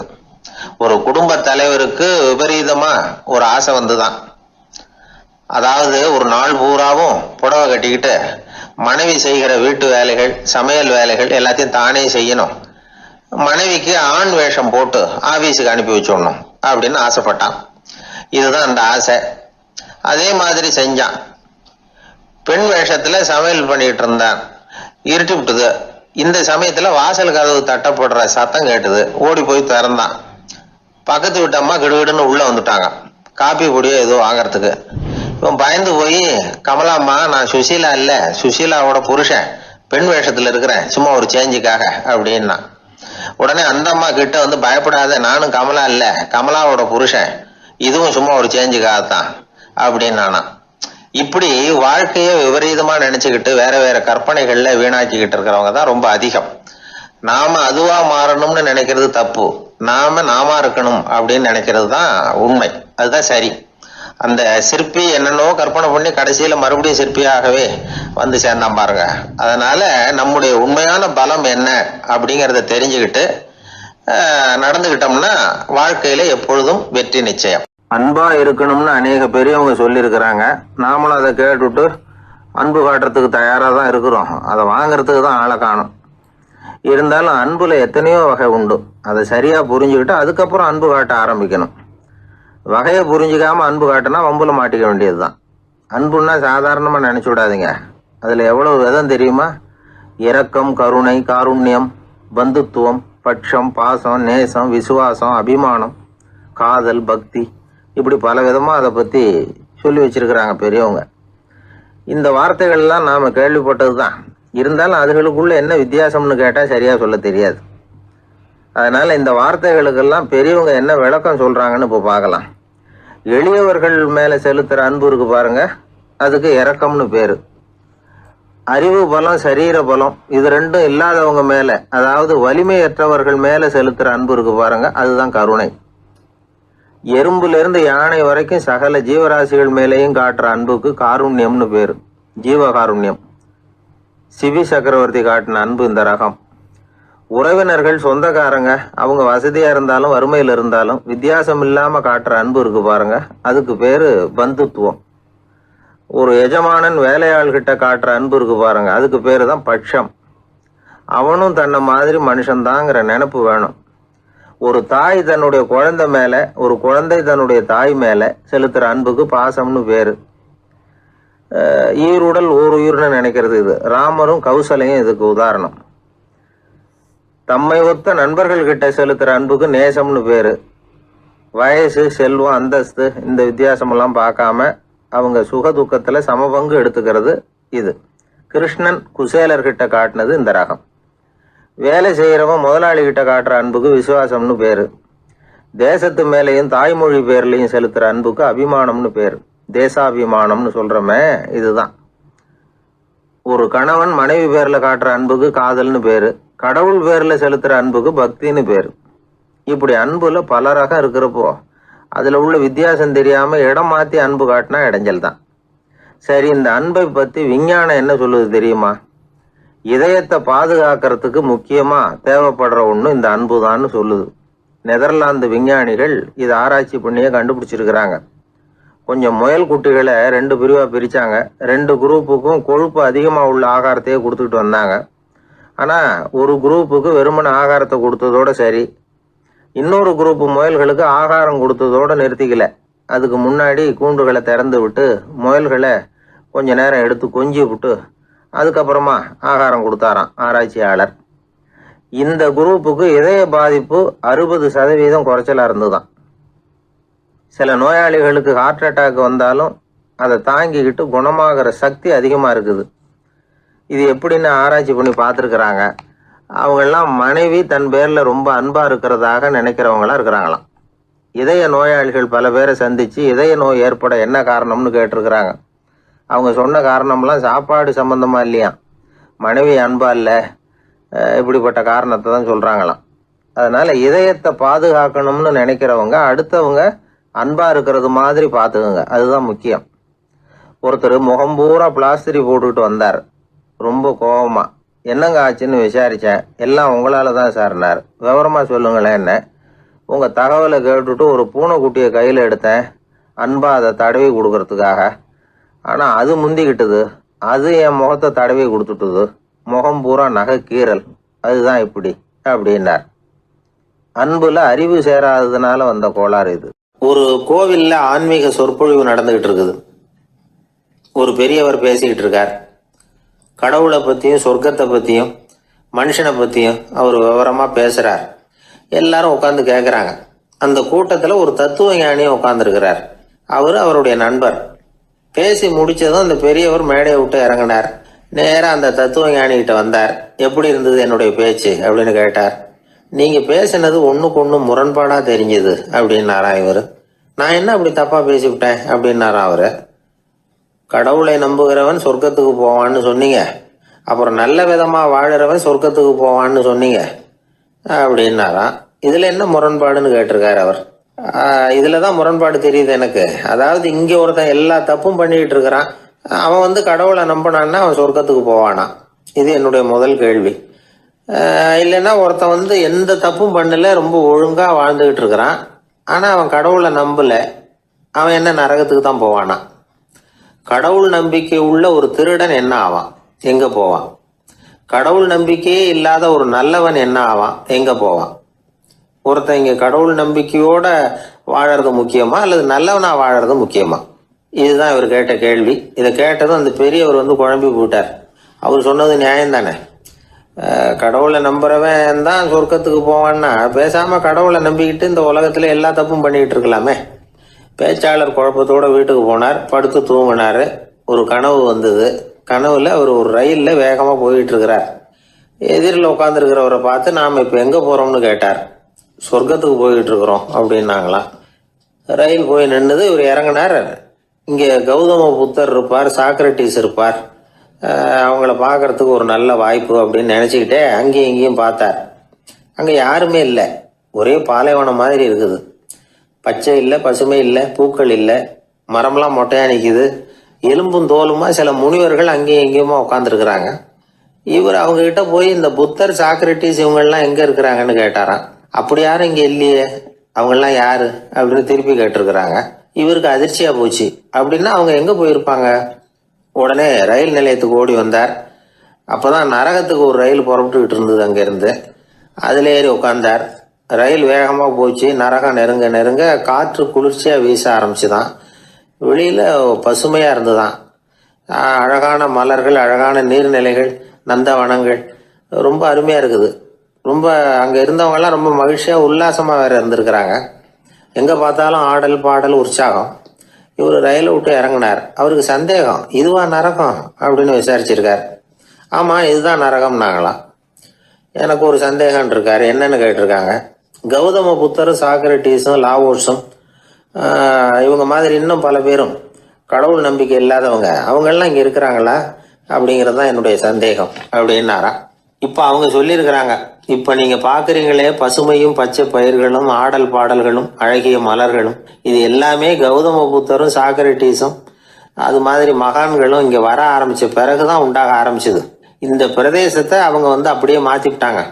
ஒரு குடும்ப தலைவருக்கு விபரீதமா ஒரு ஆசை வந்துதான். அதாவது ஒரு நாள் பூராவும் புடவை கட்டிக்கிட்டு மனைவி செய்கிற வீட்டு வேலைகள், சமையல் வேலைகள் எல்லாத்தையும் தானே செய்யணும், மனைவிக்கு ஆண் வேஷம் போட்டு ஆபீஸுக்கு அனுப்பி வச்சுடணும் அப்படின்னு ஆசைப்பட்டான். இதுதான் அந்த ஆசை. அதே மாதிரி செஞ்சான். பெண் வேஷத்துல சமையல் பண்ணிட்டு இருந்தான். இருட்டி விட்டுது. இந்த சமயத்துல வாசல் கதவு தட்டப்படுற சத்தம் கேட்டுது. ஓடி போய் திறந்தான். பக்கத்து வீட்டு அம்மா கிடுகிடுன்னு உள்ள வந்துட்டாங்க, காப்பி பொடியோ ஏதோ வாங்கறதுக்கு. இவன் பயந்து போய், கமலாம்மா, நான் சுசீலா இல்ல, சுசீலாவோட புருஷன், பெண் வேஷத்துல இருக்கிறேன், சும்மா ஒரு சேஞ்சுக்காக அப்படின்னா. உடனே அந்த அம்மா கிட்ட பயப்படாத, நானும் கமலா இல்ல, கமலாவோட புருஷன், இதுவும் சும்மா ஒரு சேஞ்சுக்காகத்தான் அப்படின்னு. இப்படி வாழ்க்கைய விபரீதமா நினைச்சுக்கிட்டு வேற வேற கற்பனைகள்ல வீணாக்கிக்கிட்டு இருக்கிறவங்க தான் ரொம்ப அதிகம். நாம அதுவா மாறணும்னு நினைக்கிறது தப்பு, நாம இருக்கணும் அப்படின்னு நினைக்கிறது தான் உண்மை, அதுதான் சரி. அந்த சிற்பி என்னென்னோ கற்பனை பண்ணி கடைசியில மறுபடியும் சிற்பியாகவே சேர்ந்தான் பாருங்க. அதனால நம்முடைய உண்மையான பலம் என்ன அப்படிங்கறத தெரிஞ்சுக்கிட்டு நடந்துகிட்டோம்னா வாழ்க்கையில எப்பொழுதும் வெற்றி நிச்சயம். அன்பா இருக்கணும்னு அநேக பெரியவங்க சொல்லி இருக்கிறாங்க. நாமளும் அதை கேட்டுட்டு அன்பு காட்டுறதுக்கு தயாரா தான் இருக்கிறோம். அதை வாங்கறதுக்கு தான் ஆளை காணும். இருந்தாலும் அன்புல எத்தனையோ வகை உண்டு. அதை சரியா புரிஞ்சுக்கிட்டு அதுக்கப்புறம் அன்பு காட்ட ஆரம்பிக்கணும். வகையை புரிஞ்சுக்காம அன்பு காட்டினா வம்புல மாட்டிக்க வேண்டியதுதான். அன்புன்னா சாதாரணமா நினைச்சு விடாதீங்க. அதுல எவ்வளவு விதம் தெரியுமா? இரக்கம், கருணை, காருண்யம், பந்துத்துவம், பட்சம், பாசம், நேசம், விசுவாசம், அபிமானம், காதல், பக்தி, இப்படி பல விதமா அதை பத்தி சொல்லி வச்சிருக்கிறாங்க பெரியவங்க. இந்த வார்த்தைகள்லாம் நாம கேள்விப்பட்டது தான். இருந்தாலும் அதுகளுக்குள்ள என்ன வித்தியாசம்னு கேட்டா சரியா சொல்ல தெரியாது. அதனால இந்த வார்த்தைகளுக்கெல்லாம் பெரியவங்க என்ன விளக்கம் சொல்றாங்கன்னு இப்போ பார்க்கலாம். எளியவர்கள் மேல செலுத்துற அன்பு இருக்கு பாருங்க, அதுக்கு இரக்கம்னு பேரு. அறிவு பலம், சரீர பலம், இது ரெண்டும் இல்லாதவங்க மேல, அதாவது வலிமையற்றவர்கள் மேல செலுத்துற அன்பு இருக்கு பாருங்க, அதுதான் கருணை. எறும்புல இருந்து யானை வரைக்கும் சகல ஜீவராசிகள் மேலேயும் காட்டுற அன்புக்கு காருண்யம்னு பேரு, ஜீவகாருண்யம். சிவி சக்கரவர்த்தி காட்டின அன்பு இந்த ரகம். உறவினர்கள், சொந்தக்காரங்க, அவங்க வசதியா இருந்தாலும் வறுமையில இருந்தாலும் வித்தியாசம் இல்லாம காட்டுற அன்பு இருக்கு பாருங்க, அதுக்கு பேரு பந்துத்துவம். ஒரு எஜமானன் வேலையாள்கிட்ட காட்டுற அன்பு இருக்கு பாருங்க, அதுக்கு பேரு தான் பட்சம். அவனும் தன்னை மாதிரி மனுஷன்தாங்கிற நினைப்பு வேணும். ஒரு தாய் தன்னுடைய குழந்தை மேல, ஒரு குழந்தை தன்னுடைய தாய் மேல செலுத்துற அன்புக்கு பாசம்னு பேரு. ஈருடல் ஓர் உயிர்னு நினைக்கிறது இது. ராமரும் கௌசலையும் இதுக்கு உதாரணம். தம்மை ஒத்த நண்பர்கள் கிட்ட செலுத்துற அன்புக்கு நேசம்னு பேரு. வயசு, செல்வம், அந்தஸ்து, இந்த வித்தியாசமெல்லாம் பார்க்காம அவங்க சுக துக்கத்துல சமபங்கு எடுத்துக்கிறது இது. கிருஷ்ணன் குசேலர்கிட்ட காட்டினது இந்த ரகம். வேலை செய்யறவன் முதலாளி கிட்ட காட்டுற அன்புக்கு விசுவாசம்னு பேரு. தேசத்து மேலேயும் தாய்மொழி பேர்லையும் செலுத்துற அன்புக்கு அபிமானம்னு பேரு. தேசாபிமானம்னு சொல்கிறோமே இதுதான். ஒரு கணவன் மனைவி பேரில் காட்டுற அன்புக்கு காதல்னு பேர், கடவுள் பேரில் செலுத்துகிற அன்புக்கு பக்தின்னு பேர். இப்படி அன்புல பல ரகம் இருக்கிறப்போ அதில் உள்ள வித்தியாசம் தெரியாமல் இடம் மாற்றி அன்பு காட்டினா இடைஞ்சல் தான். சரி, இந்த அன்பை பற்றி விஞ்ஞானம் என்ன சொல்லுது தெரியுமா? இதயத்தை பாதுகாக்கிறதுக்கு முக்கியமாக தேவைப்படுற ஒன்று இந்த அன்பு தான்னு சொல்லுது. நெதர்லாந்து விஞ்ஞானிகள் இதை ஆராய்ச்சி பண்ணியே கண்டுபிடிச்சிருக்கிறாங்க. கொஞ்சம் முயல் குட்டிகளை 2 பிரிவாக பிரித்தாங்க. 2 குரூப்புக்கும் கொழுப்பு அதிகமாக உள்ள ஆகாரத்தையே கொடுத்துக்கிட்டு வந்தாங்க. ஆனால் ஒரு குரூப்புக்கு வெறுமன ஆகாரத்தை கொடுத்ததோட சரி, இன்னொரு குரூப்பு முயல்களுக்கு ஆகாரம் கொடுத்ததோடு நிறுத்திக்கல. அதுக்கு முன்னாடி கூண்டுகளை திறந்து விட்டு முயல்களை கொஞ்ச நேரம் எடுத்து கொஞ்சி விட்டு அதுக்கப்புறமா ஆகாரம் கொடுத்தாராம் ஆராய்ச்சியாளர். இந்த குரூப்புக்கு இதய பாதிப்பு 60% குறைச்சலாக இருந்துதான். சில நோயாளிகளுக்கு ஹார்ட் அட்டாக் வந்தாலும் அதை தாங்கிக்கிட்டு குணமாகிற சக்தி அதிகமாக இருக்குது. இது எப்படின்னு ஆராய்ச்சி பண்ணி பார்த்துருக்குறாங்க. அவங்கெல்லாம் மனைவி தன் பேரில் ரொம்ப அன்பாக இருக்கிறதாக நினைக்கிறவங்களா இருக்கிறாங்களாம். இதய நோயாளிகள் பல பேரை சந்தித்து இதய நோய் ஏற்பட என்ன காரணம்னு கேட்டிருக்கிறாங்க. அவங்க சொன்ன காரணம்லாம் சாப்பாடு சம்மந்தமாக இல்லையா, மனைவி அன்பா இல்லை, இப்படிப்பட்ட காரணத்தை தான் சொல்கிறாங்களாம். அதனால் இதயத்தை பாதுகாக்கணும்னு நினைக்கிறவங்க அடுத்தவங்க அன்பாக இருக்கிறது மாதிரி பார்த்துக்குங்க, அதுதான் முக்கியம். ஒருத்தர் முகம் பூரா பிளாஸ்டரி போட்டுக்கிட்டு வந்தார். ரொம்ப கோபமாக, என்னங்க ஆச்சுன்னு விசாரித்தேன். எல்லாம் உங்களால் தான் சார்னார். விவரமாக சொல்லுங்களேன். என்ன உங்கள் தகவலை கேட்டுட்டு ஒரு பூனைக்குட்டியை கையில் எடுத்தேன், அன்பாக அதை தடவி கொடுக்கறதுக்காக. ஆனால் அது முந்திக்கிட்டது, அது என் முகத்தை தடவி கொடுத்துட்டுது. முகம் பூரா நகை கீறல், அதுதான் இப்படி அப்படின்னார். அன்புல அறிவு சேராததுனால வந்த கோளாறு இது. ஒரு கோவிலில் ஆன்மீக சொற்பொழிவு நடந்துகிட்டு இருக்குது. ஒரு பெரியவர் பேசிக்கிட்டு இருக்கார். கடவுளை பற்றியும் சொர்க்கத்தை பற்றியும் மனுஷனை பற்றியும் அவர் விவரமாக பேசுகிறார். எல்லாரும் உட்காந்து கேட்குறாங்க. அந்த கூட்டத்தில் ஒரு தத்துவ ஞானியும் உட்காந்துருக்கிறார். அவருடைய நண்பர். பேசி முடித்ததும் அந்த பெரியவர் மேடையை விட்டு இறங்கினார். நேராக அந்த தத்துவ ஞானிகிட்ட வந்தார். எப்படி இருந்தது என்னுடைய பேச்சு அப்படின்னு கேட்டார். நீங்கள் பேசினது ஒன்றுக்கு ஒன்று முரண்பாடாக தெரிஞ்சுது அப்படின்னாராம் இவர். நான் என்ன அப்படி தப்பாக பேசிவிட்டேன் அப்படின்னாராம் அவர். கடவுளை நம்புகிறவன் சொர்க்கத்துக்கு போவான்னு சொன்னீங்க, அப்புறம் நல்ல விதமாக வாழறவன் சொர்க்கத்துக்கு போவான்னு சொன்னீங்க அப்படின்னாராம். இதில் என்ன முரண்பாடுன்னு கேட்டிருக்காரு அவர். இதில் தான் முரண்பாடு தெரியுது எனக்கு. அதாவது இங்கே ஒருத்தன் எல்லா தப்பும் பண்ணிக்கிட்டு இருக்கிறான், அவன் கடவுளை நம்பினான்னா அவன் சொர்க்கத்துக்கு போவானா? இது என்னுடைய முதல் கேள்வி. இல்லைன்னா ஒருத்தன் எந்த தப்பும் பண்ணல, ரொம்ப ஒழுங்காக வாழ்ந்துக்கிட்டு இருக்கிறான், ஆனால் அவன் கடவுளை நம்பலை, அவன் என்ன நரகத்துக்கு தான் போவானா? கடவுள் நம்பிக்கை உள்ள ஒரு திருடன் என்ன ஆவான், எங்கே போவான்? கடவுள் நம்பிக்கையே இல்லாத ஒரு நல்லவன் என்ன ஆவான், எங்கே போவான்? ஒருத்தன் இங்கே கடவுள் நம்பிக்கையோட வாழறது முக்கியமா அல்லது நல்லவனா வாழறது முக்கியமா? இதுதான் இவர் கேட்ட கேள்வி. இதை கேட்டதும் அந்த பெரியவர் குழம்பி போட்டார். அவர் சொன்னது நியாயம் தானே. கடவுளை நம்புறவன் தான் சொர்க்கத்துக்கு போவான்னா பேசாமல் கடவுளை நம்பிக்கிட்டு இந்த உலகத்தில் எல்லா தப்பும் பண்ணிக்கிட்டு இருக்கலாமே. பேச்சாளர் குழப்பத்தோட வீட்டுக்கு போனார். படுத்து தூங்கினார். ஒரு கனவு வந்தது. கனவுல அவர் ஒரு ரயிலில் வேகமாக போயிட்டு இருக்கிறார். எதிரில் உட்காந்துருக்கிறவரை பார்த்து நாம் இப்போ எங்கே போகிறோம்னு கேட்டார். சொர்க்கத்துக்கு போய்கிட்டு இருக்கிறோம் அப்படின்னாங்களாம். ரயில் போய் நின்றுது. இவர் இறங்கினார். இங்கே கௌதம புத்தர் இருப்பார், சாக்ரட்டிஸ் இருப்பார், அவங்கள பார்க்கறதுக்கு ஒரு நல்ல வாய்ப்பு அப்படின்னு நினச்சிக்கிட்டே அங்கேயும் இங்கேயும் பார்த்தார். அங்கே யாருமே இல்லை. ஒரே பாலைவனம் மாதிரி இருக்குது. பச்சை இல்லை, பசுமை இல்லை, பூக்கள் இல்லை, மரம்லாம் மொட்டையாக நிற்கிது. எலும்பும் தோலுமா சில முனிவர்கள் அங்கேயும் இங்கேயுமா உட்காந்துருக்குறாங்க. இவர் அவங்ககிட்ட போய் இந்த புத்தர், சாக்ரட்டிஸ் இவங்கெல்லாம் எங்கே இருக்கிறாங்கன்னு கேட்டாராம். அப்படி யாரும் இங்கே இல்லையே, அவங்கெல்லாம் யாரு அப்படின்னு திருப்பி கேட்டிருக்கிறாங்க. இவருக்கு அதிர்ச்சியாக போச்சு. அப்படின்னா அவங்க எங்கே போயிருப்பாங்க? உடனே ரயில் நிலையத்துக்கு ஓடி வந்தார். அப்போ தான் நரகத்துக்கு ஒரு ரயில் புறப்பட்டுக்கிட்டு இருந்தது அங்கேருந்து. அதில் ஏறி உட்காந்தார். ரயில் வேகமாக போச்சு. நரகம் நெருங்க நெருங்க காற்று குளிர்ச்சியாக வீச ஆரம்பிச்சுதான். வெளியில் பசுமையாக இருந்துதான். அழகான மலர்கள், அழகான நீர்நிலைகள், நந்தவனங்கள், ரொம்ப அருமையாக இருக்குது. ரொம்ப அங்கே இருந்தவங்கெல்லாம் ரொம்ப மகிழ்ச்சியாக உல்லாசமாக வேறு இருந்திருக்கிறாங்க. எங்கே பார்த்தாலும் ஆடல் பாடல் உற்சாகம். இவர் ரயிலை விட்டு இறங்கினார். அவருக்கு சந்தேகம், இதுவா நரகம் அப்படின்னு விசாரிச்சிருக்கார். ஆமாம், இதுதான் நரகம்னாங்களாம். எனக்கு ஒரு சந்தேகம் இருக்கார். என்னன்னு கேட்டிருக்காங்க. கௌதம புத்தரும் சாக்ரட்டிஸும் லாவோஸும் இவங்க மாதிரி இன்னும் பல பேரும் கடவுள் நம்பிக்கை இல்லாதவங்க அவங்கெல்லாம் இங்கே இருக்கிறாங்களா அப்படிங்கிறது தான் என்னுடைய சந்தேகம் அப்படின்னாரா. இப்போ அவங்க சொல்லியிருக்கிறாங்க, இப்போ நீங்கள் பார்க்குறீங்களே பசுமையும் பச்சை பயிர்களும் ஆடல் பாடல்களும் அழகிய மலர்களும், இது எல்லாமே கௌதம புத்தரும் சாக்ரட்டிஸும் அது மாதிரி மகான்களும் இங்கே வர ஆரம்பித்த பிறகு தான் உண்டாக ஆரம்பிச்சது. இந்த பிரதேசத்தை அவங்க அப்படியே மாற்றிவிட்டாங்க.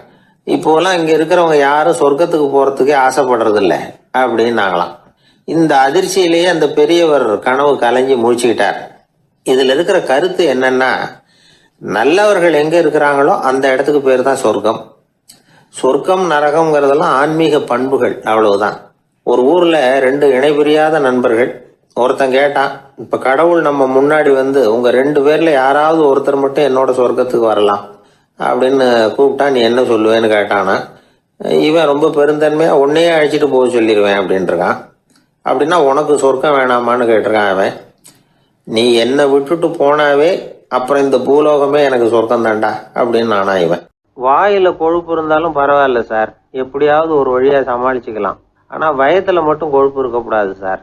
இப்போலாம் இங்கே இருக்கிறவங்க யாரும் சொர்க்கத்துக்கு போகிறதுக்கே ஆசைப்படுறதில்ல அப்படின்னாங்களாம். இந்த அதிர்ச்சியிலேயே அந்த பெரியவர் கனவு கலைஞ்சி முழிச்சுக்கிட்டார். இதில் இருக்கிற கருத்து என்னன்னா, நல்லவர்கள் எங்கே இருக்கிறாங்களோ அந்த இடத்துக்கு பேர் தான் சொர்க்கம். சொர்க்கம் நரகம்ங்கிறதெல்லாம் ஆன்மீக பண்புகள், அவ்வளவுதான். ஒரு ஊரில் 2 இணைபிரியாத நண்பர்கள். ஒருத்தன் கேட்டான், இப்போ கடவுள் நம்ம முன்னாடி உங்கள் 2 பேரில் யாராவது ஒருத்தர் மட்டும் என்னோட சொர்க்கத்துக்கு வரலாம் அப்படின்னு கூப்பிட்டா நீ என்ன சொல்லுவேன்னு கேட்டானா. இவன் ரொம்ப பெருந்தன்மையாக உன்னையே அழைச்சிட்டு போக சொல்லிடுவேன் அப்படின்ட்டுருக்கான். அப்படின்னா உனக்கு சொர்க்கம் வேணாமான்னு கேட்டிருக்கான் அவன். நீ என்னை விட்டுட்டு போனாவே அப்புறம் இந்த பூலோகமே எனக்கு சொர்க்கம் தாண்டா அப்படின்னு நானா இவன். வாயில கொழுப்பு இருந்தாலும் பரவாயில்ல சார், எப்படியாவது ஒரு வழியா சமாளிச்சுக்கலாம். ஆனா வயத்துல மட்டும் கொழுப்பு இருக்கக்கூடாது சார்.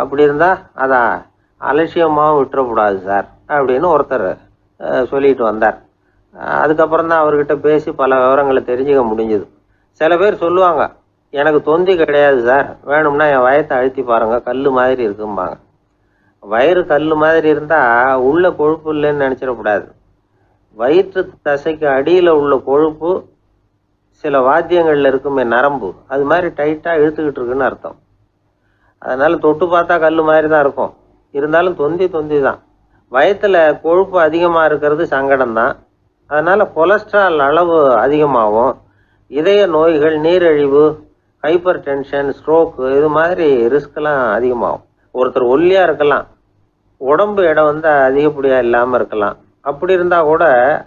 அப்படி இருந்தா அதான் அலட்சியமாகவும் விட்டுறக்கூடாது சார் அப்படின்னு ஒருத்தர் சொல்லிட்டு வந்தார். அதுக்கப்புறம் தான் அவர்கிட்ட பேசி பல விவரங்களை தெரிஞ்சுக்க முடிஞ்சுது. சில பேர் சொல்லுவாங்க, எனக்கு தொந்தி கிடையாது சார், வேணும்னா என் வயத்தை அழுத்தி பாருங்க, கல் மாதிரி இருக்கும்பாங்க. வயிறு கல் மாதிரி இருந்தா உள்ள கொழுப்பு இல்லைன்னு நினைச்சிடக்கூடாது. வயிற்று தசைக்கு அடியில் உள்ள கொழுப்பு சில வாத்தியங்கள்ல இருக்குமே நரம்பு, அது மாதிரி டைட்டா இழுத்துக்கிட்டு இருக்குன்னு அர்த்தம். அதனால தொட்டு பார்த்தா கல் மாதிரி தான் இருக்கும், இருந்தாலும் தொந்தி தான். வயத்துல கொழுப்பு அதிகமா இருக்கிறது சங்கடம் தான். அதனால கொலஸ்ட்ரால் அளவு அதிகமாகும். இதய நோய்கள், நீரிழிவு, ஹைப்பர் டென்ஷன், ஸ்ட்ரோக்கு, இது மாதிரி ரிஸ்க்லாம் அதிகமாகும். ஒருத்தர் ஒல்லியா இருக்கலாம், உடம்பு இடம் அதிகப்படியா இல்லாம இருக்கலாம். அப்படி இருந்தா கூட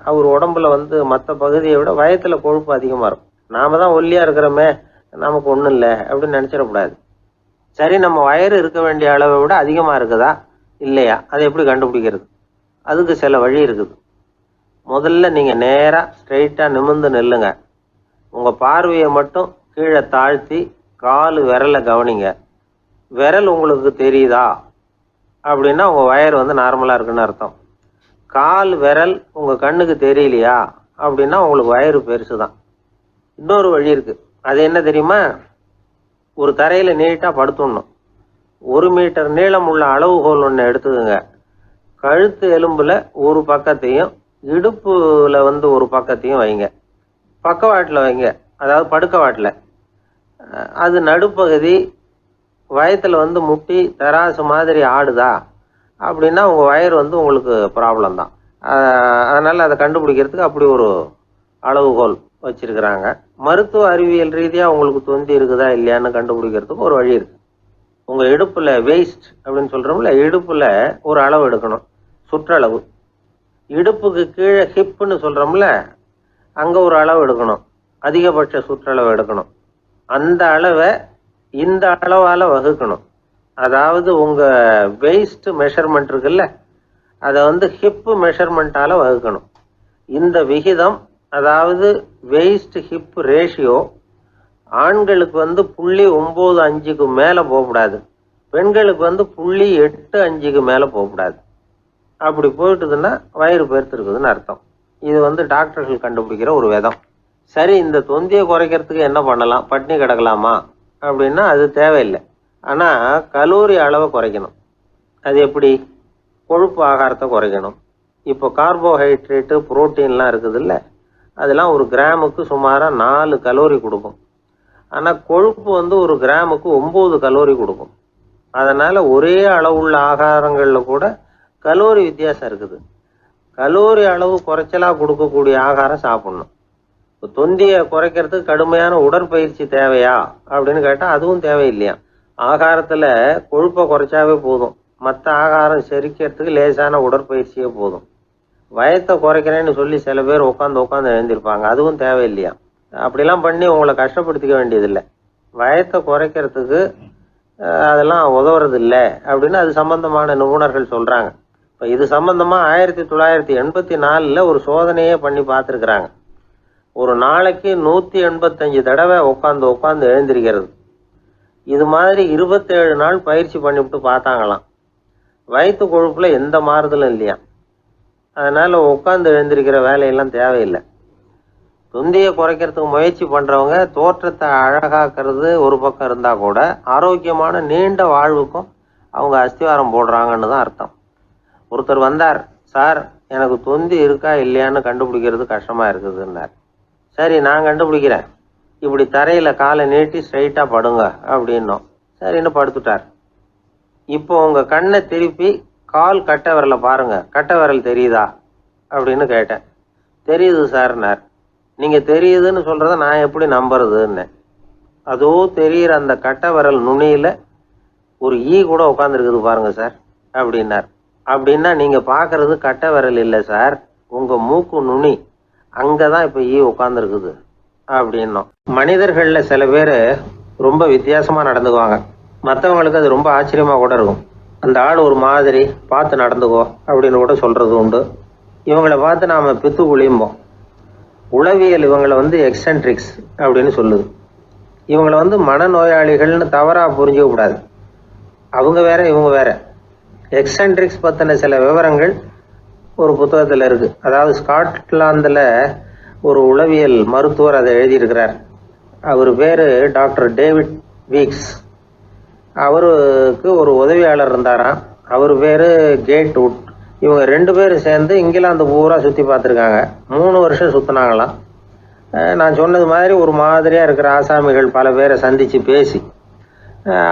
அவர் உடம்புல மற்ற பகுதியை விட வயத்துல கொழுப்பு அதிகமா இருக்கும். நாம தான் ஒல்லியா இருக்கிறோமே, நமக்கு ஒண்ணும் இல்லை அப்படின்னு நினைச்சிடக்கூடாது. சரி, நம்ம வயிறு இருக்க வேண்டிய அளவை விட அதிகமா இருக்குதா இல்லையா, அதை எப்படி கண்டுபிடிக்கிறது? அதுக்கு சில வழி இருக்குது. முதல்ல நீங்க நேரா ஸ்ட்ரெயிட்டா நிமிர்ந்து நில்லுங்க. உங்க பார்வையை மட்டும் கீழே தாழ்த்தி காலு விரலை கவனிங்க. விரல் உங்களுக்கு தெரியுதா அப்படின்னா உங்க வயர் நார்மலா இருக்குன்னு அர்த்தம். கால் விரல் உங்க கண்ணுக்கு தெரியலையா அப்படின்னா உங்களுக்கு வயிறு பெருசுதான். இன்னொரு வழி இருக்கு, அது என்ன தெரியுமா? ஒரு தரையில நீட்டா படுத்துடணும். 1 மீட்டர் நீளம் உள்ள அளவுகோல் ஒன்று எடுத்துக்கோங்க. கழுத்து எலும்புல ஒரு பக்கத்தையும் இடுப்புல ஒரு பக்கத்தையும் வைங்க. பக்கவாட்டில் வைங்க, அதாவது படுக்கவாட்டில். அது நடுப்பகுதி வயத்துல முட்டி தராசு மாதிரி ஆடுதா அப்படின்னா உங்க வயிறு உங்களுக்கு ப்ராப்ளம் தான். அதனால அதை கண்டுபிடிக்கிறதுக்கு அப்படி ஒரு அளவுகோல் வச்சிருக்கிறாங்க. மருத்துவ அறிவியல் ரீதியா உங்களுக்கு தொந்தி இருக்குதா இல்லையான்னு கண்டுபிடிக்கிறதுக்கு ஒரு வழி இருக்கு. உங்க இடுப்புல வெயிஸ்ட் அப்படின்னு சொல்றோம்ல, இடுப்புல ஒரு அளவு எடுக்கணும், சுற்றளவு. இடுப்புக்கு கீழே ஹிப்னு சொல்றோம்ல, அங்க ஒரு அளவு எடுக்கணும், அதிகபட்ச சுற்றளவு எடுக்கணும். அந்த அளவை இந்த அளவால வகுக்கணும். அதாவது உங்க வெயிஸ்ட் மெஷர்மெண்ட் இருக்குல்ல, அதை ஹிப் மெஷர்மெண்டால வகுக்கணும். இந்த விகிதம், அதாவது வெயிஸ்ட் ஹிப் ரேஷியோ, ஆண்களுக்கு 0.95க்கு மேல போகக்கூடாது, பெண்களுக்கு 0.85க்கு மேல போகக்கூடாது. அப்படி போயிட்டுதுன்னா வயிறு பெருத்திருக்குதுன்னு அர்த்தம். இது டாக்டர்கள் கண்டுபிடிக்கிற ஒரு விதம். சரி, இந்த தொந்தியை குறைக்கிறதுக்கு என்ன பண்ணலாம்? பட்னி கிடக்கலாமா அப்படின்னா அது தேவையில்லை. ஆனா கலோரி அளவை குறைக்கணும். அது எப்படி? கொழுப்பு ஆகாரத்தை குறைக்கணும். இப்போ கார்போஹைட்ரேட்டு, புரோட்டீன்லாம் இருக்குதுல்ல, அதெல்லாம் ஒரு கிராமுக்கு சுமாராக 4 கலோரி கொடுக்கும். ஆனால் கொழுப்பு ஒரு கிராமுக்கு 9 கலோரி கொடுக்கும். அதனால ஒரே அளவுள்ள ஆகாரங்களில் கூட கலோரி வித்தியாசம் இருக்குது. கலோரி அளவு குறைச்சலாக கொடுக்கக்கூடிய ஆகாரம் சாப்பிடணும். இப்போ தொந்தியை குறைக்கிறதுக்கு கடுமையான உடற்பயிற்சி தேவையா அப்படின்னு கேட்டால் அதுவும் தேவையில்லையா. ஆகாரத்தில் கொழுப்பை குறைச்சாவே போதும், மற்ற ஆகாரம் செரிக்கிறதுக்கு லேசான உடற்பயிற்சியே போதும். வயத்தை குறைக்கிறேன்னு சொல்லி சில பேர் உட்காந்து எழுந்திருப்பாங்க, அதுவும் தேவையில்லையா. அப்படிலாம் பண்ணி உங்களை கஷ்டப்படுத்திக்க வேண்டியதில்லை. வயத்தை குறைக்கிறதுக்கு அதெல்லாம் உதவுறது இல்லை அப்படின்னு அது சம்பந்தமான நிபுணர்கள் சொல்றாங்க. இப்போ இது சம்பந்தமா 1984 ஒரு சோதனையே பண்ணி பார்த்துருக்குறாங்க. ஒரு நாளைக்கு 185 தடவை உட்காந்து எழுந்திருக்கிறது. இது மாதிரி 27 நாள் பயிற்சி பண்ணிவிட்டு பார்த்தாங்களாம். வயிற்று கொழுப்பில் எந்த மாறுதலும் இல்லையா. அதனால் உட்காந்து எழுந்திருக்கிற வேலையெல்லாம் தேவையில்லை. தொந்தியை குறைக்கிறதுக்கு முயற்சி பண்ணுறவங்க தோற்றத்தை அழகாக்கிறது ஒரு பக்கம் இருந்தால் கூட ஆரோக்கியமான நீண்ட வாழ்வுக்கும் அவங்க அஸ்திவாரம் போடுறாங்கன்னு தான் அர்த்தம். ஒருத்தர் வந்தார், சார் எனக்கு தொந்தி இருக்கா இல்லையான்னு கண்டுபிடிக்கிறது கஷ்டமாக இருக்குதுன்னார். சரி நான் கண்டுபிடிக்கிறேன், இப்படி தரையில் காலை நீட்டி ஸ்ட்ரைட்டாக படுங்க அப்படின்னோம். சரின்னு படுத்துட்டார். இப்போ உங்கள் கண்ணை திருப்பி கால் கட்டை விரலை பாருங்க, கட்டை விரல் தெரியுதா அப்படின்னு கேட்டேன். தெரியுது சார்னார். நீங்கள் தெரியுதுன்னு சொல்கிறத நான் எப்படி நம்புறதுன்னு. அதோ தெரிகிற அந்த கட்டை விரல் நுனியில் ஒரு ஈ கூட உட்காந்துருக்குது பாருங்க சார் அப்படின்னார். அப்படின்னா நீங்கள் பார்க்குறது கட்டை விரல் இல்லை சார், உங்கள் மூக்கு நுனி, அங்கே தான் இப்போ ஈ உட்காந்துருக்குது அப்படின்னோம். மனிதர்களில் சில பேர் ரொம்ப வித்தியாசமாக நடந்துக்குவாங்க. மற்றவங்களுக்கு அது ரொம்ப ஆச்சரியமாக கூட இருக்கும். அந்த ஆள் ஒரு மாதிரி பார்த்து நடந்துக்கோ அப்படின்னு கூட சொல்கிறது உண்டு. இவங்களை பார்த்து நாம் பித்து குளியும்போம். உளவியல் இவங்களை எக்ஸென்ட்ரிக்ஸ் அப்படின்னு சொல்லுது. இவங்களை மனநோயாளிகள்னு தவறாக புரிஞ்சிக்க கூடாது. அவங்க வேற இவங்க வேற. எக்ஸென்ட்ரிக்ஸ் பற்றின சில விவரங்கள் ஒரு புத்தகத்தில் இருக்குது. அதாவது ஸ்காட்லாந்தில் ஒரு உளவியல் மருத்துவர் அதை எழுதியிருக்கிறார். அவர் பேர் டாக்டர் டேவிட் வீக்ஸ். அவருக்கு ஒரு உதவியாளர் இருந்தாராம், அவர் பேர் கேட் வுட். இவங்க 2 பேரும் சேர்ந்து இங்கிலாந்து பூரா சுற்றி பார்த்துருக்காங்க. 3 வருஷம் சுற்றினாங்களாம். நான் சொன்னது மாதிரி ஒரு மாதிரியாக இருக்கிற ஆசாமிகள் பல பேரை சந்தித்து பேசி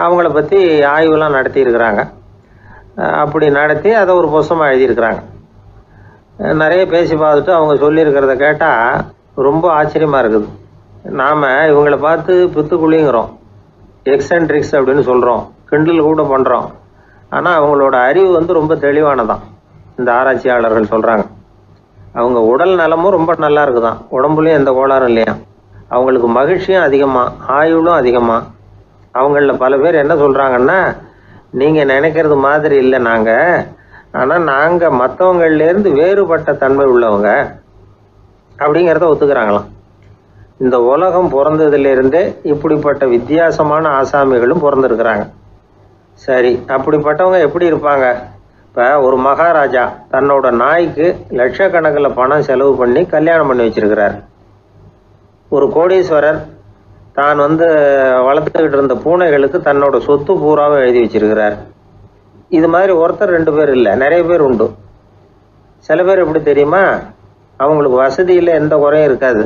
அவங்கள பற்றி ஆய்வுலாம் நடத்தியிருக்கிறாங்க. அப்படி நடத்தி அதை ஒரு புஸ்தகமாக எழுதியிருக்கிறாங்க. நிறைய பேசி பார்த்துட்டு அவங்க சொல்லியிருக்கிறத கேட்டால் ரொம்ப ஆச்சரியமாக இருக்குது. நாம் இவங்களை பார்த்து பித்துக்குழிங்கிறோம், எக்ஸென்ட்ரிக்ஸ் அப்படின்னு சொல்கிறோம், கிண்டல் கூட பண்ணுறோம். ஆனால் அவங்களோட அறிவு ரொம்ப தெளிவானதான். இந்த ஆராய்ச்சியாளர்கள் சொல்கிறாங்க அவங்க உடல் நலமும் ரொம்ப நல்லா இருக்குதான், உடம்புலையும் எந்த கோளாறும் இல்லையா. அவங்களுக்கு மகிழ்ச்சியும் அதிகமாக, ஆயுளும் அதிகமாக. அவங்களில் பல பேர் என்ன சொல்கிறாங்கன்னா, நீங்கள் நினைக்கிறது மாதிரி இல்லை நாங்கள், ஆனால் நாங்கள் மற்றவங்கள்லேருந்து வேறுபட்ட தன்மை உள்ளவங்க அப்படிங்கிறத ஒத்துக்கிறாங்களாம். இந்த உலகம் பிறந்ததுலேருந்தே இப்படிப்பட்ட வித்தியாசமான ஆசாமிகளும் பிறந்திருக்கிறாங்க. சரி, அப்படிப்பட்டவங்க எப்படி இருப்பாங்க? இப்போ ஒரு மகாராஜா தன்னோட நாய்க்கு லட்சக்கணக்கில் பணம் செலவு பண்ணி கல்யாணம் பண்ணி வச்சிருக்கிறார். ஒரு கோடீஸ்வரர் தான் வளர்த்துக்கிட்டு இருந்த பூனைகளுக்கு தன்னோட சொத்து பூராவை எழுதி வச்சிருக்கிறார். இது மாதிரி ஒருத்தர் 2 பேர் இல்லை, நிறைய பேர் உண்டு. சில பேர் எப்படி தெரியுமா, அவங்களுக்கு வசதியில் எந்த குறையும் இருக்காது.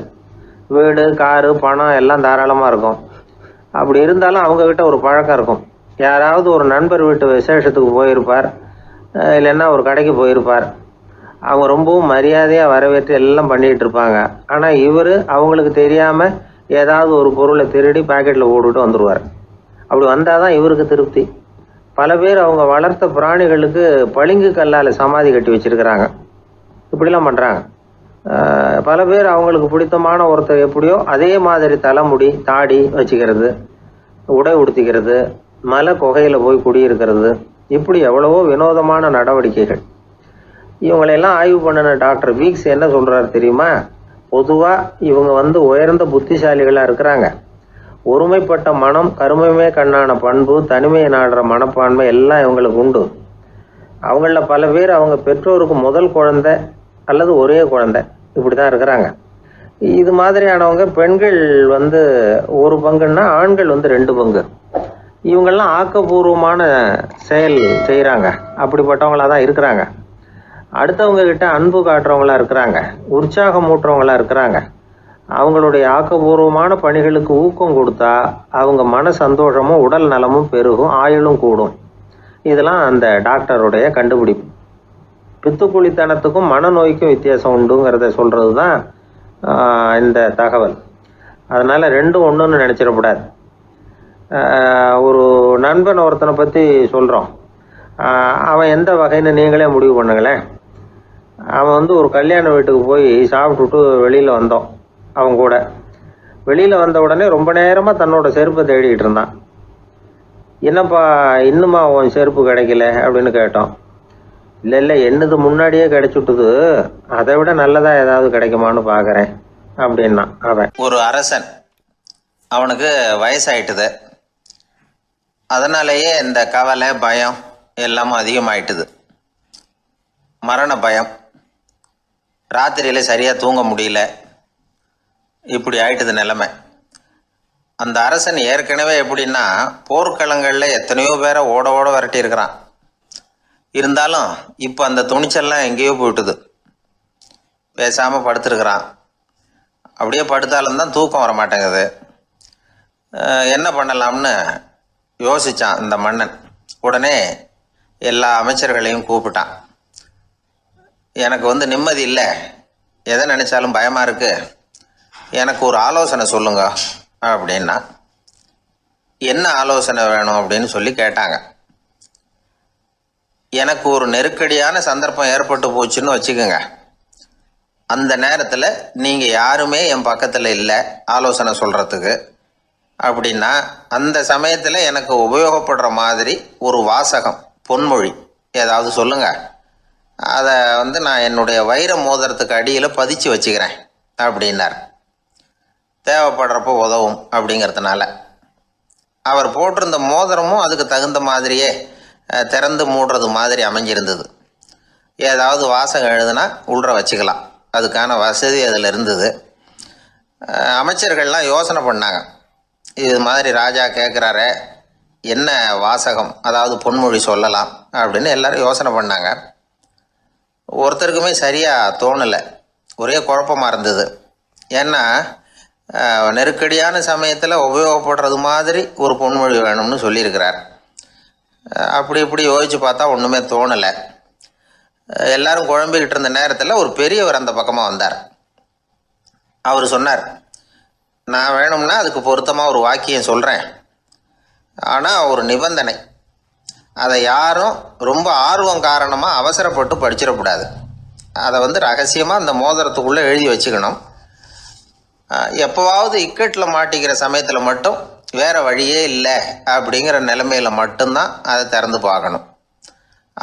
வீடு, காரு, பணம் எல்லாம் தாராளமாக இருக்கும். அப்படி இருந்தாலும் அவங்கக்கிட்ட ஒரு பழக்கம் இருக்கும். யாராவது ஒரு நண்பர் வீட்டு விசேஷத்துக்கு போயிருப்பார், இல்லைன்னா ஒரு கடைக்கு போயிருப்பார். அவங்க ரொம்பவும் மரியாதையாக வரவேற்று எல்லாம் பண்ணிகிட்டு இருப்பாங்க. ஆனால் இவர் அவங்களுக்கு தெரியாமல் ஏதாவது ஒரு பொருளை திருடி பாக்கெட்டில் போட்டுட்டு வந்துடுவார். அப்படி வந்தால் தான் இவருக்கு திருப்தி. பல பேர் அவங்க வளர்த்த பிராணிகளுக்கு பளிங்கு கல்லால் சமாதி கட்டி வச்சிருக்கிறாங்க. இப்படிலாம் பண்ணுறாங்க. பல பேர் அவங்களுக்கு பிடித்தமான ஒருத்தர் எப்படியோ அதே மாதிரி தலைமுடி, தாடி வச்சுக்கிறது, உடை உடுத்திக்கிறது, மலை குகையில் போய் குடியிருக்கிறது, இப்படி எவ்வளவோ வினோதமான நடவடிக்கைகள். இவங்களெல்லாம் ஆய்வு பண்ணின டாக்டர் வீக்ஸ் என்ன சொல்கிறாரு தெரியுமா? பொதுவாக இவங்க உயர்ந்த புத்திசாலிகளாக இருக்கிறாங்க. ஒருமைப்பட்ட மனம், கருமையுமே கண்ணான பண்பு, தனிமையை நாடுற மனப்பான்மை எல்லாம் இவங்களுக்கு உண்டு. அவங்களில் பல பேர் அவங்க பெற்றோருக்கு முதல் குழந்தை அல்லது ஒரே குழந்தை, இப்படி தான் இருக்கிறாங்க. இது மாதிரியானவங்க பெண்கள் 1 பங்குன்னா ஆண்கள் 2 பங்கு. இவங்கெல்லாம் ஆக்கப்பூர்வமான செயல் செய்கிறாங்க. அப்படிப்பட்டவங்களாக தான் இருக்கிறாங்க. அடுத்தவங்க கிட்ட அன்பு காட்டுறவங்களா இருக்கிறாங்க, உற்சாகம் ஊட்டுறவங்களா இருக்கிறாங்க. அவங்களுடைய ஆக்கப்பூர்வமான பணிகளுக்கு ஊக்கம் கொடுத்தா அவங்க மன சந்தோஷமும் உடல் நலமும் பெருகும், ஆயுளும் கூடும். இதெல்லாம் அந்த டாக்டருடைய கண்டுபிடிப்பு. பித்துக்குழித்தனத்துக்கும் மனநோய்க்கும் வித்தியாசம் உண்டுங்கிறத சொல்கிறது தான் இந்த தகவல். அதனால் 2ம் ஒன்றுன்னு நினச்சிடக்கூடாது. ஒரு நண்பன் ஒருத்தனை பற்றி சொல்கிறோம். அவன் எந்த வகைன்னு நீங்களே முடிவு பண்ணுங்களேன். அவன் ஒரு கல்யாண வீட்டுக்கு போய் சாப்பிட்டுட்டு வெளியில் வந்தோம். அவன் கூட வெளியில் வந்த உடனே ரொம்ப நேரமாக தன்னோட செருப்பை தேடிக்கிட்டு இருந்தான். என்னப்பா இன்னுமா உன் செருப்பு கிடைக்கல அப்படின்னு கேட்டோம். இல்லை என்னது முன்னாடியே கிடைச்சுட்டுது, அதை விட நல்லதாக ஏதாவது கிடைக்குமான்னு பார்க்குறேன் அப்படின்னா அவன். ஒரு அரசன், அவனுக்கு வயசாயிட்டுது. அதனாலேயே இந்த கவலை, பயம் எல்லாமும் அதிகமாயிட்டுது. மரண பயம், ராத்திரியில் சரியாக தூங்க முடியல, இப்படி ஆயிட்டுது நிலைமை. அந்த அரசன் ஏற்கனவே எப்படின்னா போர்க்களங்களில் எத்தனையோ பேரை ஓட ஓட விரட்டி இருக்கிறான். இருந்தாலும் இப்போ அந்த துணிச்சல்லாம் எங்கேயோ போயிட்டுது. பேசாமல் படுத்துருக்கிறான். அப்படியே படுத்தாலும் தான் தூக்கம் வர மாட்டேங்குது. என்ன பண்ணலாம்னு யோசித்தான் இந்த மன்னன். உடனே எல்லா அமைச்சர்களையும் கூப்பிட்டான். எனக்கு நிம்மதி இல்லை, எதை நினச்சாலும் பயமாக இருக்குது, எனக்கு ஒரு ஆலோசனை சொல்லுங்க அப்படின்னா. என்ன ஆலோசனை வேணும் அப்படின்னு சொல்லி கேட்டாங்க. எனக்கு ஒரு நெருக்கடியான சந்தர்ப்பம் ஏற்பட்டு போச்சுன்னு வச்சுக்கோங்க. அந்த நேரத்தில் நீங்கள் யாருமே என் பக்கத்தில் இல்லை ஆலோசனை சொல்கிறதுக்கு அப்படின்னா, அந்த சமயத்தில் எனக்கு உபயோகப்படுற மாதிரி ஒரு வாசகம், பொன்மொழி ஏதாவது சொல்லுங்கள். அதை நான் என்னுடைய வைர மோதிரத்துக்கு அடியில் பதிச்சு வச்சுக்கிறேன் அப்படின்னார். தேவைப்படுறப்போ உதவும் அப்படிங்கிறதுனால. அவர் போட்டிருந்த மோதிரமும் அதுக்கு தகுந்த மாதிரியே திறந்து மூடுறது மாதிரி அமைஞ்சிருந்தது. ஏதாவது வாசகம் எழுதுனா உள்ற வச்சுக்கலாம், அதுக்கான வசதி அதில் இருந்தது. அமைச்சர்கள்லாம் யோசனை பண்ணாங்க. இது மாதிரி ராஜா கேட்குறாரு, என்ன வாசகம், அதாவது பொன்மொழி சொல்லலாம் அப்படின்னு எல்லாரும் யோசனை பண்ணாங்க. ஒருத்தருக்குமே சரியாக தோணலை, ஒரே குழப்பமாக இருந்தது. ஏன்னா நெருக்கடியான சமயத்தில் உபயோகப்படுறது மாதிரி ஒரு பொன்மொழி வேணும்னு சொல்லியிருக்கிறார். அப்படி இப்படி யோசித்து பார்த்தா ஒன்றுமே தோணலை. எல்லாரும் குழம்பிக்கிட்டு இருந்த நேரத்தில் ஒரு பெரியவர் அந்த பக்கமாக வந்தார். அவர் சொன்னார், நான் வேணும்னா அதுக்கு பொருத்தமாக ஒரு வாக்கியம் சொல்கிறேன், ஆனால் ஒரு நிபந்தனை. அதை யாரும் ரொம்ப ஆர்வம் காரணமாக அவசரப்பட்டு படிச்சிடக்கூடாது. அதை ரகசியமாக அந்த மோதிரத்துக்குள்ளே எழுதி வச்சுக்கணும். எப்போவாவது இக்கட்டில் மாட்டிக்கிற சமயத்தில் மட்டும் வேறு வழியே இல்லை அப்படிங்கிற நிலைமையில் மட்டும்தான் அதை திறந்து பார்க்கணும்.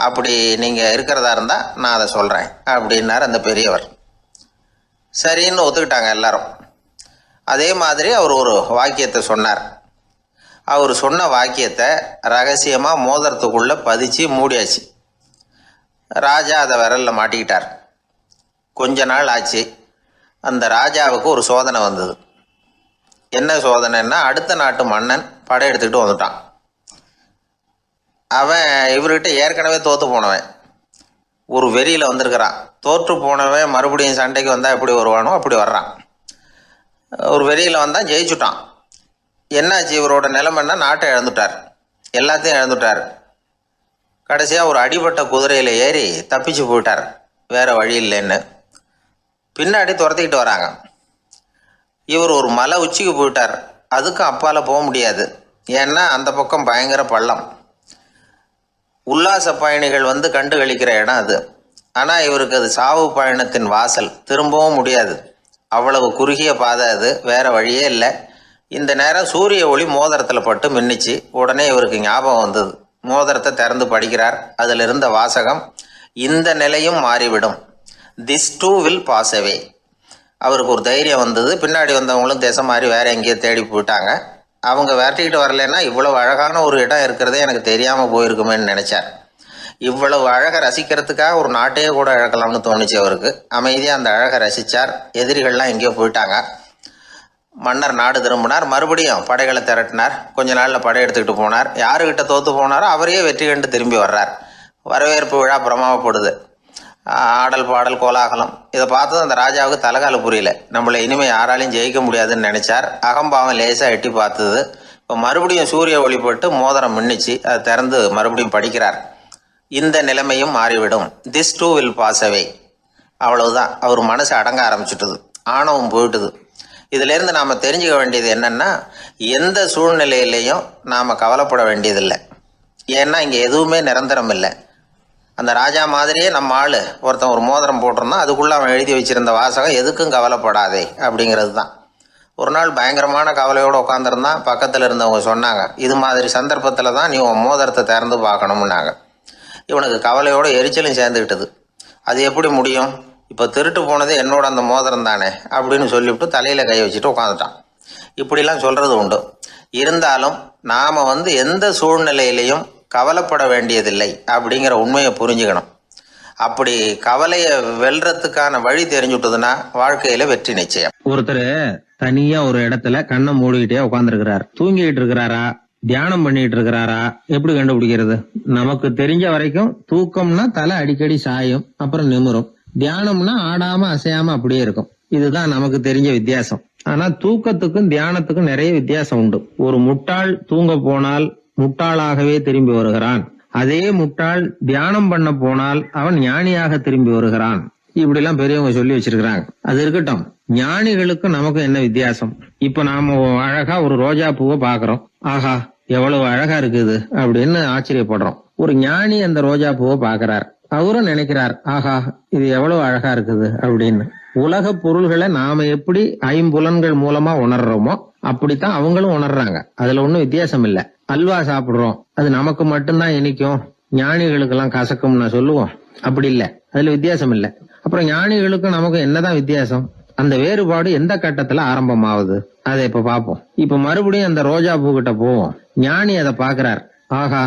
அப்படி நீங்கள் இருக்கிறதா இருந்தால் நான் அதை சொல்கிறேன் அப்படின்னார் அந்த பெரியவர். சரின்னு ஒத்துக்கிட்டாங்க எல்லாரும். அதே மாதிரி அவர் ஒரு வாக்கியத்தை சொன்னார். அவர் சொன்ன வாக்கியத்தை ரகசியமாக மோதிரத்துக்குள்ளே பதிச்சு மூடியாச்சு. ராஜா அதை விரலில் மாட்டிக்கிட்டார். கொஞ்ச நாள் ஆச்சு. அந்த ராஜாவுக்கு ஒரு சோதனை வந்தது. என்ன சோதனைன்னா, அடுத்த நாட்டு மன்னன் படையெடுத்துக்கிட்டு வந்துட்டான். அவன் இவர்கிட்ட ஏற்கனவே தோற்று போனவன், ஒரு வெறியில் வந்திருக்கிறான். தோற்று போனவன் மறுபடியும் சண்டைக்கு வந்தால் எப்படி வருவானோ அப்படி வர்றான். ஒரு வெறியில் வந்தால் ஜெயிச்சுட்டான். என்னாச்சு இவரோட நிலைமைன்னா, நாட்டை இழந்துட்டார், எல்லாத்தையும் இழந்துட்டார். கடைசியாக ஒரு அடிபட்ட குதிரையில் ஏறி தப்பிச்சு போயிட்டார், வேறு வழி இல்லைன்னு. பின்னாடி துரத்திக்கிட்டு வராங்க. இவர் ஒரு மலை உச்சிக்கு போயிட்டார். அதுக்கும் அப்பால் போக முடியாது, ஏன்னா அந்த பக்கம் பயங்கர பள்ளம். உல்லாச பயணிகள் கண்டு கழிக்கிற இடம் அது. ஆனால் இவருக்கு அது சாவு பயணத்தின் வாசல், திரும்பவும் முடியாது. அவ்வளவு குறுகிய பாதை அது, வேறு வழியே இல்லை. இந்த நேரம் சூரிய ஒளி மோதிரத்தில் பட்டு மின்னிச்சு. உடனே இவருக்கு ஞாபகம் வந்தது. மோதிரத்தை திறந்து படிக்கிறார். அதில் இருந்த வாசகம், இந்த நிலையும் மாறிவிடும், this too will pass away. அவருக்கு ஒரு தைரியம் வந்தது. பின்னாடி வந்தவங்களும் திசை மாதிரி வேறு எங்கேயோ தேடி போயிட்டாங்க. அவங்க விரட்டிக்கிட்டு வரலைன்னா இவ்வளவு அழகான ஒரு இடம் இருக்கிறதே எனக்கு தெரியாமல் போயிருக்குமேன்னு நினச்சார். இவ்வளவு அழகை ரசிக்கிறதுக்காக ஒரு நாட்டையே கூட இழக்கலாம்னு தோணுச்சு அவருக்கு. அமைதியாக அந்த அழகை ரசித்தார். எதிரிகள்லாம் எங்கேயோ போயிட்டாங்க. மன்னர் நாடு திரும்பினார். மறுபடியும் படைகளை திரட்டினார். கொஞ்ச நாளில் படை எடுத்துக்கிட்டு போனார். யாருக்கிட்ட தோற்று போனாரோ அவரையே வெற்றி கண்டு திரும்பி வர்றார். வரவேற்பு விழா பிரமாவப்படுது. ஆடல் பாடல் கோலாகலம். இதை பார்த்ததும் அந்த ராஜாவுக்கு தலைகால புரியல. நம்மளை இனிமேல் யாராலையும் ஜெயிக்க முடியாதுன்னு நினச்சார். அகம்பாவம் லேசாக எட்டி பார்த்தது. இப்போ மறுபடியும் சூரிய ஒளிப்பட்டு மோதிரம் மின்னிச்சு. அதை திறந்து மறுபடியும் படிக்கிறார். இந்த நிலைமையும் மாறிவிடும், this too will pass away. அவ்வளவுதான். அவர் மனசு அடங்க ஆரம்பிச்சுட்டுது, ஆணவம் போயிட்டுது. இதிலேருந்து நாம் தெரிஞ்சுக்க வேண்டியது என்னென்னா, எந்த சூழ்நிலையிலையும் நாம் கவலைப்பட வேண்டியதில்லை. ஏன்னா இங்கே எதுவுமே நிரந்தரம் இல்லை. அந்த ராஜா மாதிரியே நம்ம ஆள் ஒருத்தன் ஒரு மோதிரம் போட்டிருந்தான், அதுக்குள்ளே அவன் எழுதி வச்சிருந்த வாசகம், எதுக்கும் கவலைப்படாதே அப்படிங்கிறது தான். ஒரு நாள் பயங்கரமான கவலையோடு உட்காந்துருந்தான். பக்கத்தில் இருந்தவங்க சொன்னாங்க, இது மாதிரி சந்தர்ப்பத்தில் தான் நீ உன் மோதிரத்தை திறந்து பார்க்கணும்னாங்க. இவனுக்கு கவலையோடு எரிச்சலும் சேர்ந்துக்கிட்டது. அது எப்படி முடியும், இப்போ திருட்டு போனது என்னோட அந்த மோதிரம் தானே அப்படின்னு சொல்லிவிட்டு தலையில் கை வச்சுட்டு உட்காந்துட்டான். இப்படிலாம் சொல்கிறது உண்டு. இருந்தாலும் நாம் எந்த சூழ்நிலையிலையும் கவலைப்பட வேண்டியதில்லை அப்படிங்கிற உண்மையை புரிஞ்சுக்கணும். அப்படி கவலையை வெல்றதுக்கான வழி தெரிஞ்சுட்டதுன்னா வாழ்க்கையில வெற்றி நிச்சயம். ஒருத்தர் தனியா ஒரு இடத்துல கண்ணை மூடிக்கிட்டே உட்கார்ந்துருக்கிறார். தூங்கிட்டு இருக்கிறாரா, தியானம் பண்ணிட்டு இருக்கிறாரா, எப்படி கண்டுபிடிக்கிறது? நமக்கு தெரிஞ்ச வரைக்கும் தூக்கம்னா தலை அடிக்கடி சாயும், அப்புறம் நிமிரும். தியானம்னா ஆடாம அசையாம அப்படியே இருக்கும். இதுதான் நமக்கு தெரிஞ்ச வித்தியாசம். ஆனா தூக்கத்துக்கும் தியானத்துக்கும் நிறைய வித்தியாசம் உண்டு. ஒரு முட்டாள் தூங்க போனால் முட்டாளாகவே திரும்பி வருகிறான். அதே முட்டாள் தியானம் பண்ண போனால் அவன் ஞானியாக திரும்பி வருகிறான். இப்படி எல்லாம் பெரியவங்க சொல்லி வச்சிருக்கிறாங்க. அது இருக்கட்டும், ஞானிகளுக்கும் நமக்கும் என்ன வித்தியாசம்? இப்ப நாம அழகா ஒரு ரோஜா பூவை பாக்குறோம். ஆஹா, எவ்வளவு அழகா இருக்குது அப்படின்னு ஆச்சரியப்படுறோம். ஒரு ஞானி அந்த ரோஜா பூவை பாக்குறார். அவரும் நினைக்கிறார், ஆஹா, இது எவ்வளவு அழகா இருக்குது அப்படின்னு. உலக பொருள்களை நாம எப்படி ஐம்புலன்கள் மூலமா உணர்றோமோ அப்படித்தான் அவங்களும் உணர்றாங்க. அதுல ஒண்ணும் வித்தியாசம் இல்ல. அல்வா சாப்பிடுறோம், அது நமக்கு மட்டும்தான் இனிக்கும், ஞானிகளுக்கு எல்லாம் கசக்கும்னு சொல்லுவோம். அப்படி இல்ல, அதுல வித்தியாசம் இல்ல. அப்புறம் ஞானிகளுக்கும் நமக்கு என்னதான் வித்தியாசம்? அந்த வேறுபாடு எந்த கட்டத்துல ஆரம்பமாகுது அதை இப்ப பாப்போம். இப்ப மறுபடியும் அந்த ரோஜா பூ கிட்ட போவோம். ஞானி அதை பாக்குறார். ஆஹா,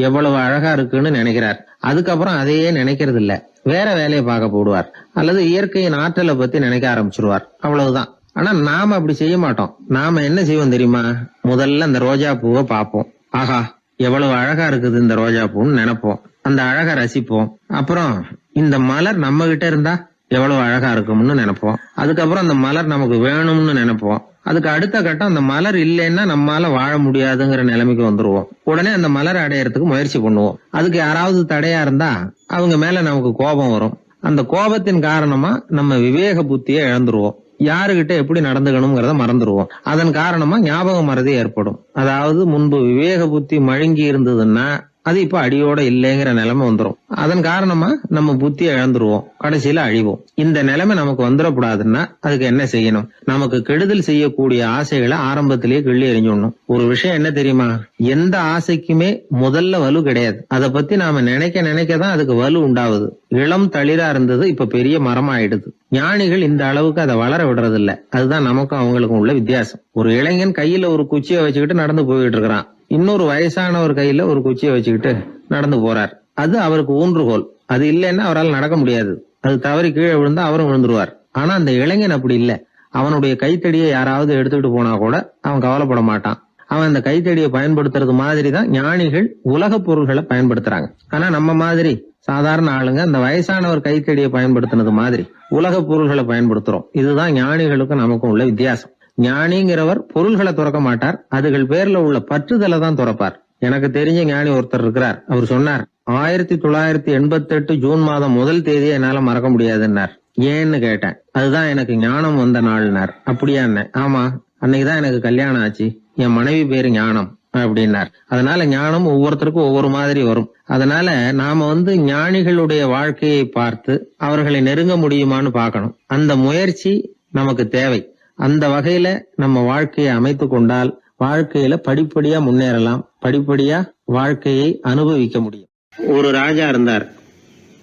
எவ்வளவு அழகா இருக்குன்னு நினைக்கிறார். அதுக்கப்புறம் அதையே நினைக்கிறது இல்ல, வேற வேலையை பார்க்க போடுவார். அல்லது இயற்கையின் ஆற்றலை பத்தி நினைக்க ஆரம்பிச்சிருவார். அவ்வளவுதான். ஆனா நாம அப்படி செய்ய மாட்டோம். நாம என்ன செய்வோம் தெரியுமா? முதல்ல அந்த ரோஜா பூவை பார்ப்போம். ஆஹா, எவ்வளவு அழகா இருக்குது இந்த ரோஜா பூன்னு நினைப்போம். அந்த அழகை ரசிப்போம். அப்புறம் இந்த மலர் நம்ம கிட்ட இருந்தா எவ்வளவு அழகா இருக்கும்னு நினைப்போம். அதுக்கப்புறம் அந்த மலர் நமக்கு வேணும்னு நினைப்போம். அதுக்கு அடுத்த கட்டம், அந்த மலர் இல்லைன்னா நம்மால வாழ முடியாதுங்கிற நிலைமைக்கு வந்துருவோம். உடனே அந்த மலர் அடையறதுக்கு முயற்சி பண்ணுவோம். அதுக்கு யாராவது தடையா இருந்தா அவங்க மேல நமக்கு கோபம் வரும். அந்த கோபத்தின் காரணமா நம்ம விவேக புத்தியை இழந்துருவோம். யாருகிட்ட எப்படி நடந்துக்கணுங்கிறத மறந்துடுவோம். அதன் காரணமா ஞாபக மறதி ஏற்படும். அதாவது முன்பு விவேக புத்தி மழுங்கி இருந்ததுன்னா அது இப்ப அடியோட இல்லைங்கிற நிலைமை வந்துடும். அதன் காரணமா நம்ம புத்தியை இழந்துருவோம், கடைசியில அழிவோம். இந்த நிலைமை நமக்கு வந்துடக்கூடாதுன்னா அதுக்கு என்ன செய்யணும்? நமக்கு கெடுதல் செய்யக்கூடிய ஆசைகளை ஆரம்பத்திலேயே கிள்ளி எறிஞ்சிடணும். ஒரு விஷயம் என்ன தெரியுமா? எந்த ஆசைக்குமே முதல்ல வலு கிடையாது. அதை பத்தி நாம நினைக்க நினைக்கதான் அதுக்கு வலு உண்டாகுது. இளம் தளிரா இருந்தது இப்ப பெரிய மரம் ஆயிடுது. ஞானிகள் இந்த அளவுக்கு அதை வளர விடுறது இல்ல. அதுதான் நமக்கும் அவங்களுக்கும் உள்ள வித்தியாசம். ஒரு இளைஞன் கையில ஒரு குச்சியை வச்சுக்கிட்டு நடந்து போயிட்டு இருக்கிறான். இன்னொரு வயசானவர் கையில ஒரு குச்சியை வச்சுக்கிட்டு நடந்து போறார். அது அவருக்கு ஊன்றுகோல். அது இல்லைன்னா அவரால் நடக்க முடியாது. அது தவறி கீழே விழுந்தா அவரும் விழுந்துருவார். ஆனா அந்த இளைஞன் அப்படி இல்ல. அவனுடைய கைத்தடியை யாராவது எடுத்துக்கிட்டு போனா கூட அவன் கவலைப்பட மாட்டான். அவன் அந்த கைத்தடியை பயன்படுத்துறது மாதிரி தான் ஞானிகள் உலக பொருள்களை பயன்படுத்துறாங்க. ஆனா நம்ம மாதிரி சாதாரண ஆளுங்க அந்த வயசானவர் கைத்தடியை பயன்படுத்தினது மாதிரி உலக பொருள்களை பயன்படுத்துறோம். இதுதான் ஞானிகளுக்கும் நமக்கும் உள்ள வித்தியாசம். ஞானிங்கிறவர் பொருள்களை துறக்க மாட்டார், அதுகள் பேர்ல உள்ள பற்றுதலை தான் துறப்பார். எனக்கு தெரிஞ்ச ஞானி ஒருத்தர் இருக்கிறார். அவர் சொன்னார், 1988 ஜூன் மாதம் 1 தேதியை என்னால மறக்க முடியாதுன்னார். ஏன்னு கேட்டேன். அதுதான் எனக்கு ஞானம் வந்த நாள்னார். அப்படியா? ஆமா, அன்னைக்குதான் எனக்கு கல்யாணம் ஆச்சு, என் மனைவி பேரு ஞானம் அப்படின்னார். அதனால ஞானம் ஒவ்வொருத்தருக்கும் ஒவ்வொரு மாதிரி வரும். அதனால நாம ஞானிகளுடைய வாழ்க்கையை பார்த்து அவர்களை நெருங்க முடியுமான்னு பார்க்கணும். அந்த முயற்சி நமக்கு தேவை. அந்த வகையில நம்ம வாழ்க்கையை அமைத்து கொண்டால் வாழ்க்கையில படிப்படியா முன்னேறலாம், படிப்படியா வாழ்க்கையை அனுபவிக்க முடியும். ஒரு ராஜா இருந்தார்.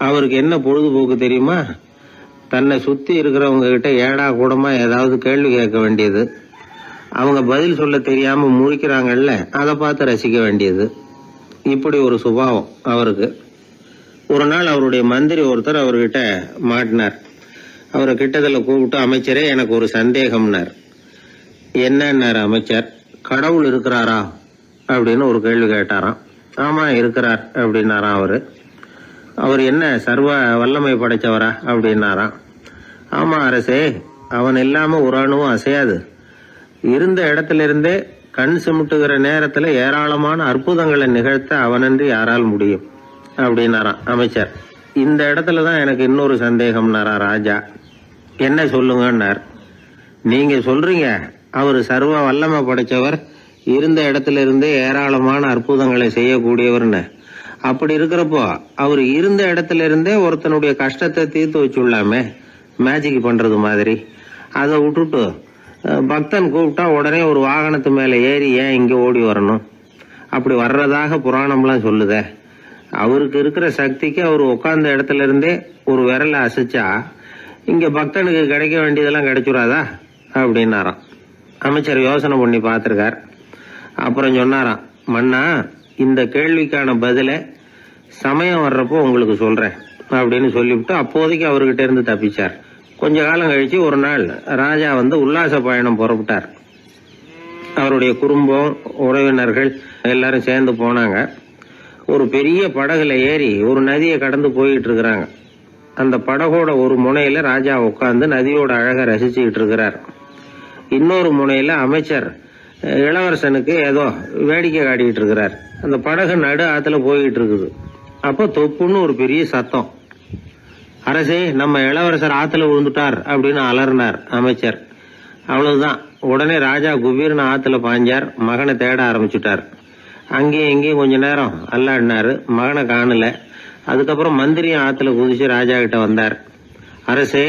அவருக்கு என்ன பொழுதுபோக்கு தெரியுமா? தன்னை சுத்தி இருக்கிறவங்க கிட்ட ஏடா கூடமா ஏதாவது கேள்வி கேட்க வேண்டியது, அவங்க பதில் சொல்ல தெரியாம முழிக்கிறாங்கல்ல, அதை பார்த்து ரசிக்க வேண்டியது. இப்படி ஒரு சுபாவம் அவருக்கு. ஒரு நாள் அவருடைய மந்திரி ஒருத்தர் அவர்கிட்ட மாட்டினார். அவரை கிட்டத்துல கூப்பிட்டு, அமைச்சரே, எனக்கு ஒரு சந்தேகம்னார். என்னன்னார் அமைச்சர். கடவுள் இருக்கிறாரா அப்படின்னு ஒரு கேள்வி கேட்டாராம். ஆமா, இருக்கிறார் அப்படின்னாராம் அவரு. அவர் என்ன சர்வ வல்லமை படைச்சவரா அப்படின்னாராம். ஆமா அரசே, அவன் இல்லாம ஒரு அணுவும் அசையாது. இருந்த இடத்துல இருந்தே கண் சிமிட்டுகிற நேரத்துல ஏராளமான அற்புதங்களை நிகழ்த்த அவனன்றி யாரால் முடியும் அப்படின்னாராம் அமைச்சர். இந்த இடத்துலதான் எனக்கு இன்னொரு சந்தேகம்னாரா ராஜா. என்ன சொல்லுங்கன்னார். நீங்க சொல்றீங்க அவர் சர்வ வல்லமை படைச்சவர், இருந்த இடத்துல இருந்தே ஏராளமான அற்புதங்களை செய்யக்கூடியவர்னு. அப்படி இருக்கிறப்போ அவர் இருந்த இடத்துல இருந்தே ஒருத்தனுடைய கஷ்டத்தை தீர்த்து வச்சுள்ளாமே, மேஜிக் பண்றது மாதிரி. அதை விட்டுட்டு பக்தன் கூப்பிட்டா உடனே ஒரு வாகனத்து மேல ஏறி ஏன் இங்க ஓடி வரணும்? அப்படி வர்றதாக புராணம்லாம் சொல்லுதே. அவருக்கு இருக்கிற சக்திக்கு அவர் உட்கார்ந்த இடத்துல இருந்தே ஒரு விரலை அசைச்சா இங்க பக்தனுக்கு கிடைக்க வேண்டியதெல்லாம் கிடைச்சுடாதா அப்படின்னாராம். அமைச்சர் யோசனை பண்ணி பார்த்திருக்கார். அப்புறம் சொன்னாராம், மன்னா, இந்த கேள்விக்கான பதிலை சமயம் வர்றப்போ உங்களுக்கு சொல்றேன் அப்படின்னு சொல்லிவிட்டு அப்போதைக்கு அவர்கிட்ட இருந்து தப்பிச்சார். கொஞ்ச காலம் கழிச்சு ஒரு நாள் ராஜா உல்லாச பயணம் புறப்பட்டார். அவருடைய குடும்பம், உறவினர்கள் எல்லாரும் சேர்ந்து போனாங்க. ஒரு பெரிய படகுல ஏறி ஒரு நதியை கடந்து போயிட்டு இருக்கிறாங்க. அந்த படகோட ஒரு முனையில ராஜா உட்கார்ந்து நதியோட அழகை ரசிச்சுக்கிட்டு இருக்கிறார். இன்னொரு முனையில அமைச்சர் இளவரசனுக்கு ஏதோ வேடிக்கை காட்டிக்கிட்டு இருக்கிறார். அந்த படகு நடு ஆத்துல போயிட்டு இருக்குது. அப்போ தொப்புன்னு ஒரு பெரிய சத்தம். அரசே, நம்ம இளவரசர் ஆத்துல விழுந்துட்டார் அப்படின்னு அலறினார் அமைச்சர். அவ்வளவுதான். உடனே ராஜா குபீர்னு ஆத்துல பாஞ்சார். மகனை தேட ஆரம்பிச்சுட்டார். அங்கேயும் இங்கேயும் கொஞ்ச நேரம் அல்லாடினாரு. மகனை காணல. அதுக்கப்புறம் மந்திரியும் ஆத்துல குதிச்சு ராஜா கிட்ட வந்தார். அரசே,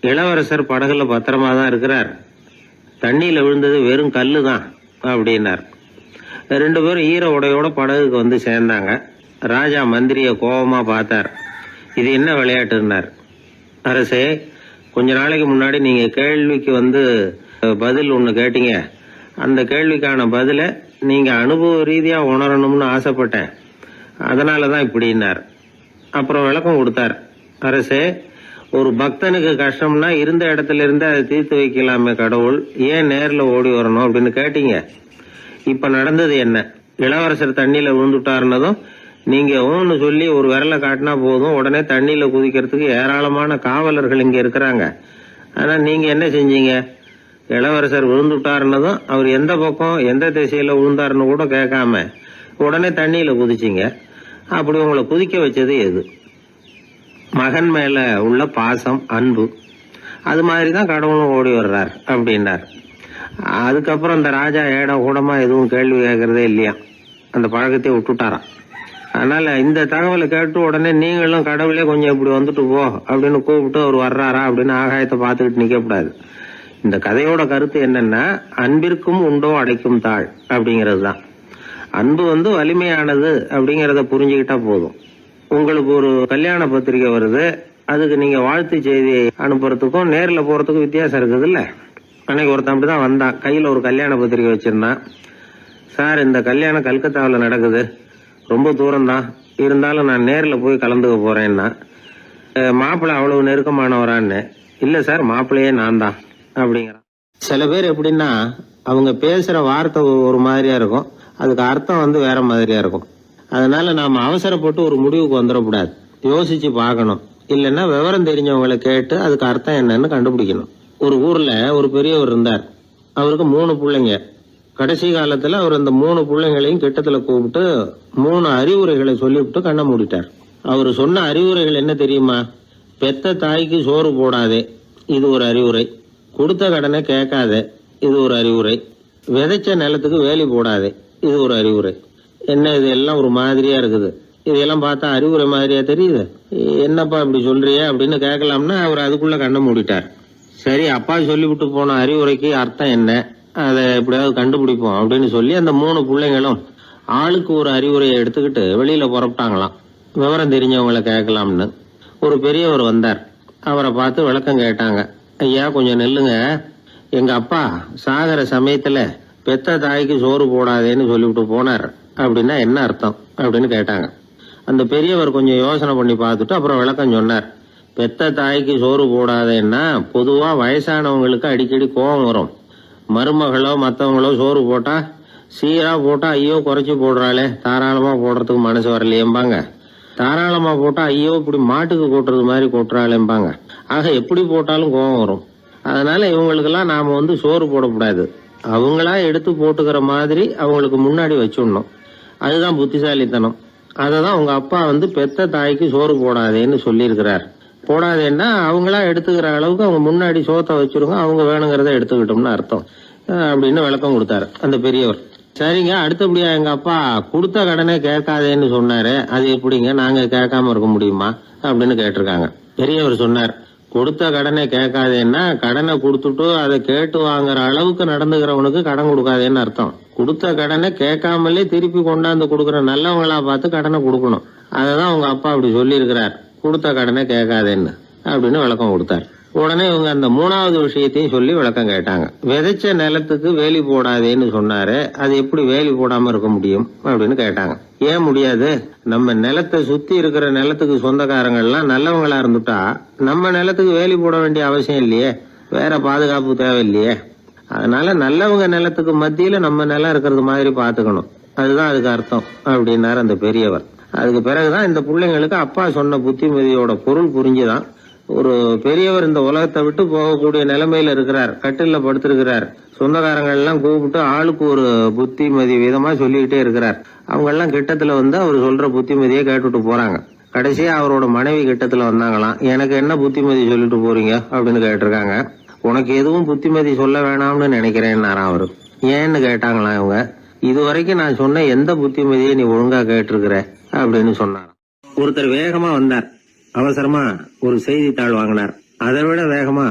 இளவரசர் படகுல பத்திரமா தான் இருக்கிறார். தண்ணியில விழுந்தது வெறும் கல்லு தான் அப்படின்னார். 2 பேரும் ஈர உடையோட படகுக்கு சேர்ந்தாங்க. ராஜா மந்திரிய கோபமா பார்த்தார். இது என்ன விளையாட்டுன்னார். அரசே, கொஞ்ச நாளைக்கு முன்னாடி நீங்க கேள்விக்கு பதில் ஒண்ணு கேட்டீங்க. அந்த கேள்விக்கான பதில நீங்க அனுபவ ரீதியா உணரணும்னு ஆசைப்பட்டேன். அதனாலதான் இப்படின்னார். அப்புறம் விளக்கம் கொடுத்தார். அரசே, ஒரு பக்தனுக்கு கஷ்டம்னா இருந்த இடத்துல இருந்து அதை தீர்த்து வைக்கலாமே கடவுள், ஏன் நேர்ல ஓடி வரணும் அப்படின்னு கேட்டீங்க. இப்ப நடந்தது என்ன? இளவரசர் தண்ணியில விழுந்துட்டாருன்னதும் நீங்க ஊன்னு சொல்லி ஒரு விரலை காட்டினா போதும், உடனே தண்ணியில குதிக்கிறதுக்கு ஏராளமான காவலர்கள் இங்க இருக்கிறாங்க. ஆனா நீங்க என்ன செஞ்சீங்க? இளவரசர் விழுந்துட்டாருன்னதும் அவர் எந்த பக்கம் எந்த திசையில விழுந்தாருன்னு கூட கேட்காம உடனே தண்ணியில குதிச்சிங்க. அப்படி உங்களை குதிக்க வச்சது எது? மகன் மேல உள்ள பாசம், அன்பு. அது மாதிரிதான் கடவுளும் ஓடி வர்றார் அப்படின்னார். அதுக்கப்புறம் அந்த ராஜா ஏடம் கூடமா எதுவும் கேள்வி கேட்கறதே இல்லையா, அந்த பழக்கத்தை விட்டுட்டாராம். அதனால இந்த தகவலை கேட்டு உடனே நீங்களும் கடவுளே கொஞ்சம் இப்படி வந்துட்டு போ அப்படின்னு கூப்பிட்டு அவர் வர்றாரா அப்படின்னு ஆகாயத்தை பார்த்துக்கிட்டு நிக்கக்கூடாது. இந்த கதையோட கருத்து என்னன்னா, அன்பிற்கும் உண்டோ அடைக்கும் தாழ் அப்படிங்கிறது தான். அன்பு வலிமையானது அப்படிங்கறத புரிஞ்சுக்கிட்டா போதும். உங்களுக்கு ஒரு கல்யாண பத்திரிக்கை வருது, அதுக்கு நீங்க வாழ்த்து செய்தி அனுப்புறதுக்கும் நேர்ல போறதுக்கும் வித்தியாசம் இருக்குது இல்ல. அன்னைக்கு ஒருத்தன் அப்படிதான் வந்தான். கையில ஒரு கல்யாண பத்திரிக்கை வச்சிருந்தான். சார், இந்த கல்யாணம் கல்கத்தாவில் நடக்குது, ரொம்ப தூரம் தான், இருந்தாலும் நான் நேர்ல போய் கலந்துக்க போறேன்னா. மாப்பிள்ளை அவ்வளவு நெருக்கமானவரான்னு. இல்ல சார், மாப்பிள்ளையே நான் தான் அப்படிங்கிறான். சில பேர் எப்படின்னா, அவங்க பேசுற வார்த்தை ஒரு மாதிரியா இருக்கும், அதுக்கு அர்த்தம் வேற மாதிரியா இருக்கும். அதனால நாம அவசரப்பட்டு ஒரு முடிவுக்கு வந்துடக்கூடாது. யோசிச்சு பார்க்கணும். இல்லைன்னா விவரம் தெரிஞ்சவங்களை கேட்டு அதுக்கு அர்த்தம் என்னன்னு கண்டுபிடிக்கணும். ஒரு ஊர்ல ஒரு பெரியவர் இருந்தார். அவருக்கு 3 பிள்ளைங்க. கடைசி காலத்துல அவர் அந்த 3 பிள்ளைங்களையும் கிட்டத்துல கூப்பிட்டு 3 அறிவுரைகளை சொல்லிவிட்டு கண்ணை மூடிட்டார். அவர் சொன்ன அறிவுரைகள் என்ன தெரியுமா? பெத்த தாய்க்கு சோறு போடாதே, இது ஒரு அறிவுரை. கொடுத்த கடனை கேட்காதே, இது ஒரு அறிவுரை. விதைச்ச நிலத்துக்கு வேலி போடாதே, இது ஒரு அறிவுரை. என்ன இது எல்லாம் ஒரு மாதிரியா இருக்குது, இதெல்லாம் பார்த்தா அறிவுரை மாதிரியா தெரியுது, என்னப்பா இப்படி சொல்றிய அப்படின்னு கேட்கலாம்னா அவர் அதுக்குள்ள கண்ணை மூடிட்டார். சரி, அப்பா சொல்லிவிட்டு போன அறிவுரைக்கு அர்த்தம் என்ன, அதை எப்படியாவது கண்டுபிடிப்போம் அப்படின்னு சொல்லி அந்த 3 பிள்ளைங்களும் ஆளுக்கு ஒரு அறிவுரையை எடுத்துக்கிட்டு வெளியில புறப்பட்டாங்களாம், விவரம் தெரிஞ்சவங்களை கேட்கலாம்னு. ஒரு பெரியவர் வந்தார். அவரை பார்த்து விளக்கம் கேட்டாங்க. ஐயா, கொஞ்சம் நெல்லுங்க, எங்க அப்பா சாகர சமயத்துல பெத்த தாய்க்கு சோறு போடாதேன்னு சொல்லிவிட்டு போனார், அப்படின்னா என்ன அர்த்தம் அப்படின்னு கேட்டாங்க. அந்த பெரியவர் கொஞ்சம் யோசனை பண்ணி பார்த்துட்டு அப்புறம் விளக்கம் சொன்னார். பெத்த தாய்க்கு சோறு போடாதேன்னா பொதுவா வயசானவங்களுக்கு அடிக்கடி கோபம் வரும். மருமகளோ மற்றவங்களோ சோறு போட்டா சீரா போட்டா ஐயோ குறைச்சி போடுறாளே, தாராளமா போடுறதுக்கு மனசு வரலையேம்பாங்க. தாராளமா போட்டா ஐயோ இப்படி மாட்டுக்கு கொட்டுறது மாதிரி கொட்டுறாளேம்பாங்க. ஆக எப்படி போட்டாலும் கோபம் வரும். அதனால இவங்களுக்கெல்லாம் நாம சோறு போடக்கூடாது, அவங்களா எடுத்து போட்டுக்கிற மாதிரி அவங்களுக்கு முன்னாடி வச்சுடணும். அதுதான் புத்திசாலித்தனம். அததான் உங்க அப்பா பெத்த தாய்க்கு சோறு போடாதேன்னு சொல்லியிருக்கிறார். போடாதேன்னா அவங்களா எடுத்துக்கிற அளவுக்கு அவங்க முன்னாடி சோத்தை வச்சிருங்க, அவங்க வேணுங்கிறத எடுத்துக்கிட்டோம்னு அர்த்தம் அப்படின்னு விளக்கம் கொடுத்தாரு அந்த பெரியவர். சரிங்க, அடுத்தபடியா எங்க அப்பா கொடுத்த கடனே கேட்காதேன்னு சொன்னாரு, அது எப்படிங்க நாங்க கேட்காம இருக்க முடியுமா அப்படின்னு கேட்டிருக்காங்க. பெரியவர் சொன்னார், கொடுத்த கடனை கேட்காதேன்னா கடனை கொடுத்துட்டு அதை கேட்டு வாங்குற அளவுக்கு நடந்துக்கிறவனுக்கு கடன் கொடுக்காதேன்னு அர்த்தம். கொடுத்த கடனை கேட்காமலே திருப்பி கொண்டாந்து கொடுக்கற நல்லவங்களா பார்த்து கடனை கொடுக்கணும். அததான் உங்க அப்பா அப்படி சொல்லி இருக்கிறார், கொடுத்த கடனை கேட்காதேன்னு அப்படின்னு விளக்கம் கொடுத்தார். உடனே இவங்க அந்த மூணாவது விஷயத்தையும் சொல்லி விளக்கம் கேட்டாங்க. விதைச்ச நிலத்துக்கு வேலி போடாதேன்னு சொன்னாரு, அது எப்படி வேலி போடாம இருக்க முடியும் அப்படின்னு கேட்டாங்க. ஏன் முடியாது? நம்ம நிலத்தை சுத்தி இருக்கிற நிலத்துக்கு சொந்தக்காரங்க எல்லாம் நல்லவங்களா இருந்துட்டா நம்ம நிலத்துக்கு வேலி போட வேண்டிய அவசியம் இல்லையே, வேற பாதுகாப்பு தேவையில்லையே. அதனால நல்லவங்க நிலத்துக்கு மத்தியில நம்ம நிலம் இருக்கிறது மாதிரி பாத்துக்கணும், அதுதான் அதுக்கு அர்த்தம் அப்படின்னாரு அந்த பெரியவர். அதுக்கு பிறகுதான் இந்த பிள்ளைங்களுக்கு அப்பா சொன்ன புத்திமதியோட பொருள் புரிஞ்சுதான். ஒரு பெரியவர் இந்த உலகத்தை விட்டு போகக்கூடிய நிலைமையில இருக்கிறார், கட்டில படுத்திருக்கிறார். சொந்தக்காரங்க எல்லாம் கூப்பிட்டு ஆளுக்கு ஒரு புத்திமதி விதமா சொல்லிக்கிட்டே இருக்கிறார். அவங்க எல்லாம் கிட்டத்துல வந்து அவர் சொல்ற புத்திமதியை கேட்டுட்டு போறாங்க. கடைசியா அவரோட மனைவி கிட்டத்துல வந்தாங்களாம். எனக்கு என்ன புத்திமதி சொல்லிட்டு போறீங்க அப்படின்னு கேட்டிருக்காங்க. உனக்கு எதுவும் புத்திமதி சொல்ல வேணாம்னு நினைக்கிறேன்னாராம் அவரு. ஏன்னு கேட்டாங்களாம் இவங்க. இதுவரைக்கும் நான் சொன்ன எந்த புத்திமதியை நீ ஒழுங்கா கேட்டிருக்கிற அப்படின்னு சொன்னாராம். ஒருத்தர் வேகமா வந்தார், அவசரமா ஒரு செய்தித்தாள் வாங்கினார். அதை விட வேகமா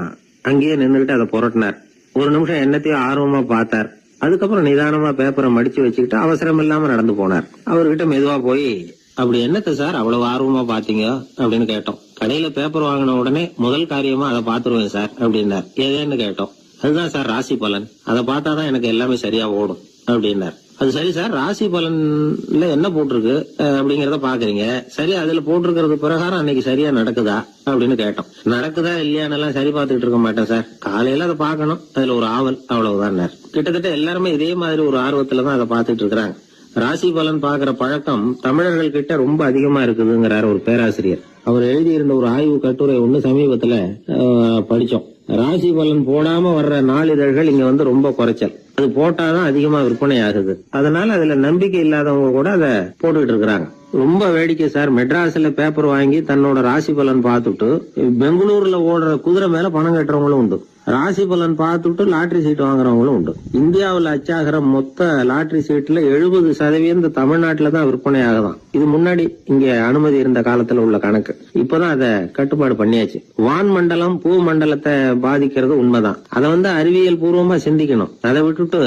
அங்கேயே நின்றுகிட்டு அதை புரட்டினார். ஒரு நிமிஷம் என்னத்தையும் ஆர்வமா பார்த்தார். அதுக்கப்புறம் நிதானமா பேப்பரை மடிச்சு வச்சுக்கிட்டு அவசரம் இல்லாம நடந்து போனார். அவர்கிட்ட மெதுவா போய், அப்படி என்னத்த சார் அவ்வளவு ஆர்வமா பாத்தீங்க அப்படின்னு கேட்டோம். கடையில பேப்பர் வாங்கின உடனே முதல் காரியமா அதை பாத்துருவேன் சார் அப்படின்னார். ஏதேன்னு கேட்டோம். அதுதான் சார் ராசி பலன், அதை பார்த்தாதான் எனக்கு எல்லாமே சரியா ஓடும் அப்படின்னார். அது சரி சார், ராசி பலன்ல என்ன போட்டிருக்கு அப்படிங்கறத பாக்குறீங்க, சரி அதுல போட்டிருக்கிறது பிரகாரம் அன்னைக்கு சரியா நடக்குதா அப்படின்னு கேட்டோம். நடக்குதா இல்லையான்னு எல்லாம் சரி பார்த்துட்டு இருக்க மாட்டேன் சார், காலையில அதை பார்க்கணும், அதுல ஒரு ஆவல், அவ்வளவுதான். கிட்டத்தட்ட எல்லாருமே இதே மாதிரி ஒரு ஆர்வத்துலதான் அதை பார்த்துட்டு இருக்கிறாங்க. ராசி பலன் பாக்குற பழக்கம் தமிழர்கள் கிட்ட ரொம்ப அதிகமா இருக்குதுங்கிறார் ஒரு பேராசிரியர். அவர் எழுதியிருந்த ஒரு ஆய்வு கட்டுரை ஒண்ணு சமீபத்துல படிச்சோம். ராசி பலன் போடாம வர்ற நாளிதழ்கள் இங்க வந்து ரொம்ப குறைச்சல், அது போட்டாதான் அதிகமா விற்பனை ஆகுது. அதனால அதுல நம்பிக்கை இல்லாதவங்க கூட அதை போட்டுக்கிட்டு இருக்கிறாங்க. ரொம்ப வேடிக்கை சார், மெட்ராஸ்ல பேப்பர் வாங்கி தன்னோட ராசி பலன் பார்த்துட்டு பெங்களூர்ல ஓடுற குதிரை மேல பணம் கட்டுறவங்களும் உண்டு. ராசி பலன் பார்த்துட்டு லாட்டரி சீட் வாங்குறவங்களும் உண்டு. இந்தியாவில் அச்சாகிற மொத்த லாட்டரி சீட்ல 70% தமிழ்நாட்டில தான் விற்பனை ஆகுதான். இது முன்னாடி இங்க அனுமதி இருந்த காலத்துல உள்ள கணக்கு. இப்பதான் அதை கட்டுப்பாடு பண்ணியாச்சு. வான் மண்டலம் பூ மண்டலத்தை பாதிக்கிறது உண்மைதான், அதை வந்து அறிவியல் பூர்வமா சிந்திக்கணும். அதை விட்டுட்டு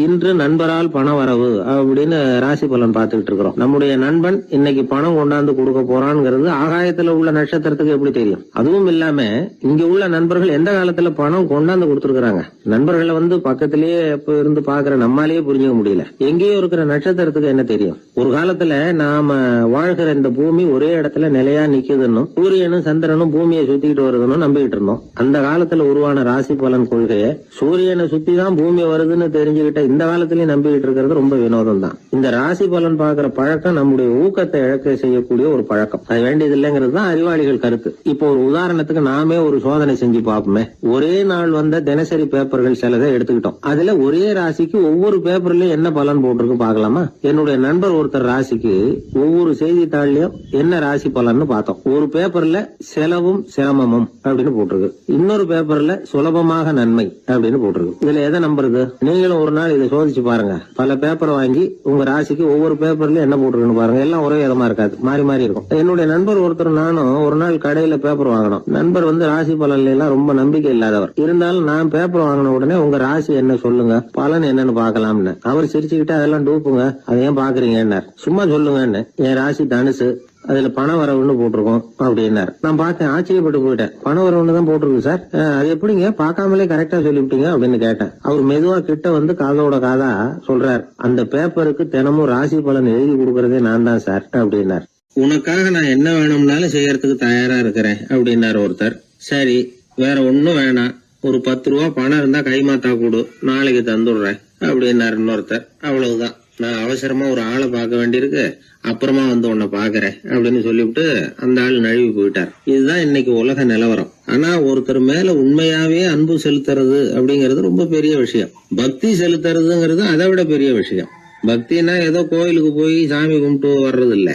இன்று நண்பரால் பண வரவு அப்படின்னு ராசி பலன் பார்த்துக்கிட்டு இருக்கிறோம். நம்முடைய நண்பன் இன்னைக்கு பணம் கொண்டாந்து கொடுக்க போறான்ங்கிறது ஆகாயத்துல உள்ள நட்சத்திரத்துக்கு எப்படி தெரியும்? அதுவும் இல்லாம இங்க உள்ள நண்பர்கள் எந்த காலத்துல பணம் கொண்டாந்து கொடுத்திருக்காங்க. நண்பர்களை வந்து பக்கத்திலேயே இருந்து பாக்குற நம்மாலேயே புரிஞ்சுக்க முடியல, எங்கேயோ இருக்கிற நட்சத்திரத்துக்கு என்ன தெரியும்? ஒரு காலத்துல நாம வாழ்கிற இந்த பூமி ஒரே இடத்துல நிலையா நிக்குதுன்னு, சூரியனும் சந்திரனும் பூமியை சுத்திக்கிட்டு வருதுன்னு நம்பிக்கிட்டு இருந்தோம். அந்த காலத்துல உருவான ராசி பலன் கொள்கையை சூரியனை சுத்தி தான் பூமி வருதுன்னு தெரிஞ்சுக்கிட்ட இந்த காலத்திலயும் நம்பிக்கிட்டு இருக்கிறது ரொம்ப வினோதம் தான். இந்த ராசி பலன் பாக்குற பழக்கம் நம்முடைய ஊக்கத்தை இழக்க செய்யக்கூடிய ஒரு பழக்கம், அது வேண்டியது இல்லைங்கிறது தான் அறிவாளிகள் கருத்து. இப்போ ஒரு உதாரணத்துக்கு நாமே ஒரு சோதனை செஞ்சு பார்ப்போமே. ஒரே நாள் வந்த தினசரி பேப்பர்கள் சிலதை எடுத்துக்கிட்டோம். அதுல ஒரே ராசிக்கு ஒவ்வொரு பேப்பர்லயும் என்ன பலன் போட்டிருக்கு பாக்கலாமா? என்னுடைய நண்பர் ஒருத்தர் ராசிக்கு ஒவ்வொரு செய்தித்தாள்லயும் என்ன ராசி பலன்னு பார்த்தோம். ஒரு பேப்பர்ல செலவும் சிரமமும் அப்படின்னு போட்டிருக்கு, இன்னொரு பேப்பர்ல சுலபமாக நன்மை அப்படின்னு போட்டிருக்கு. இதுல எதை நம்புறது? நீங்களும் ஒரு நாள் இதை சோதிச்சு பாருங்க. பல பேப்பர் வாங்கி உங்க ராசிக்கு ஒவ்வொரு பேப்பர்லயும் என்ன போட்டிருக்குன்னு பாருங்க. எல்லாம் ஒரே விதமா இருக்காது, மாறி மாறி இருக்கும். என்னுடைய நண்பர் ஒருத்தர் நானும் ஒரு நாள் கடையில பேப்பர் வாங்கணும். நண்பர் வந்து ராசி பலன்ல எல்லாம் ரொம்ப நம்பிக்கை இல்லாதவர். இருந்தாலும் நான் பேப்பர் வாங்கின உடனே உங்க ராசி என்ன சொல்லுங்க, பலன் என்னன்னு பாக்கலாம்னு. அவர் சிரிச்சுக்கிட்டு அதெல்லாம் டூப்புங்க, அதை ஏன் பாக்குறீங்க, சும்மா சொல்லுங்கன்னு. என் ராசி தனுசு, அதுல பண வரவுன்னு போட்டிருக்கோம் அப்படின்னாரு. நான் பார்த்தேன், ஆச்சரியப்பட்டு போயிட்டேன். பண வரவுன்னு தான் போட்டிருக்கு சார், அது எப்படிங்க பார்க்காமலே கரெக்டா சொல்லிவிட்டீங்க அப்படின்னு கேட்டேன். அவர் மெதுவா கிட்ட வந்து காதோட காதா சொல்றார், அந்த பேப்பருக்கு தினமும் ராசி பலன் எழுதி கொடுக்கறதே நான் தான் சார் அப்படின்னார். உனக்காக நான் என்ன வேணும்னாலும் செய்யறதுக்கு தயாரா இருக்கிறேன் அப்படின்னாரு ஒருத்தர். சரி, வேற ஒன்னும் வேணாம், ஒரு 10 ரூபா பணம் இருந்தா கைமாத்தா கொடு, நாளைக்கு தந்துடுறேன் அப்படின்னாரு இன்னொருத்தர். அவ்வளவுதான், நான் அவசரமா ஒரு ஆளை பார்க்க வேண்டியிருக்கு, அப்புறமா வந்து உன்னை பாக்குறேன் அப்படின்னு சொல்லிவிட்டு அந்த ஆள் நழுவி போயிட்டார். இதுதான் இன்னைக்கு உலக நிலவரம். ஆனா ஒருத்தர் மேல உண்மையாவே அன்பு செலுத்துறது அப்படிங்கறது ரொம்ப பெரிய விஷயம். பக்தி செலுத்துறதுங்கிறது அதை விட பெரிய விஷயம். பக்தினா ஏதோ கோயிலுக்கு போய் சாமி கும்பிட்டு வர்றது இல்ல.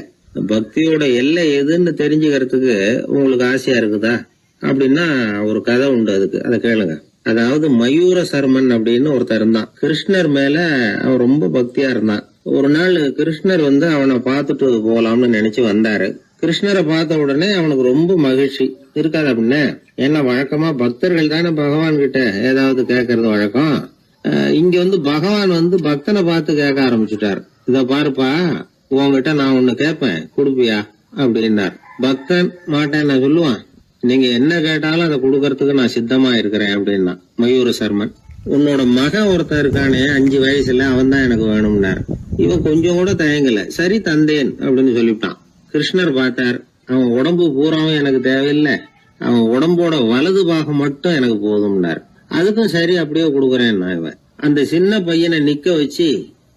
பக்தியோட எல்லை எதுன்னு தெரிஞ்சுக்கிறதுக்கு உங்களுக்கு ஆசையா இருக்குதா அப்படின்னா ஒரு கதை உண்டு, அதுக்கு அதை கேளுங்க. அதாவது மயூர சர்மன் அப்படின்னு ஒருத்தர் இருந்தான். கிருஷ்ணர் மேல அவன் ரொம்ப பக்தியா இருந்தான். ஒரு நாள் கிருஷ்ணர் வந்து அவனை பார்த்துட்டு போலாம்னு நினைச்சு வந்தாரு. கிருஷ்ணரை பார்த்த உடனே அவனுக்கு ரொம்ப மகிழ்ச்சி இருக்காது அப்படின்னு. ஏன்னா வழக்கமா பக்தர்கள் தானே பகவான் கிட்ட ஏதாவது கேட்கறது வழக்கம். இங்க வந்து பகவான் வந்து பக்தனை பார்த்து கேட்க ஆரம்பிச்சுட்டாரு. இத பாருப்பா, உன்கிட்ட நான் ஒண்ணு கேட்பேன், கொடுப்பியா அப்படின்னார். பக்தன் மாட்டேன் நான் சொல்லுவான். நீங்க என்ன கேட்டாலும் அதை கொடுக்கறதுக்கு நான் சித்தமா இருக்கிறேன் அப்படின்னா மயூர சர்மன். உன்னோட மகன் ஒருத்தன் இருக்கானே 5 வயசுல, அவன் தான் எனக்கு வேணும்னாரு. இவன் கொஞ்சம் கூட தயங்கல, சரி தந்தேன் அப்படின்னு சொல்லிவிட்டான். கிருஷ்ணர் பார்த்தார், அவன் உடம்பு பூராவும் எனக்கு தேவையில்லை, அவன் உடம்போட வலது பாகம் மட்டும் எனக்கு போதும்னாரு. அதுக்கும் சரி அப்படியே கொடுக்குறேன். இவன் அந்த சின்ன பையனை நிக்க வச்சு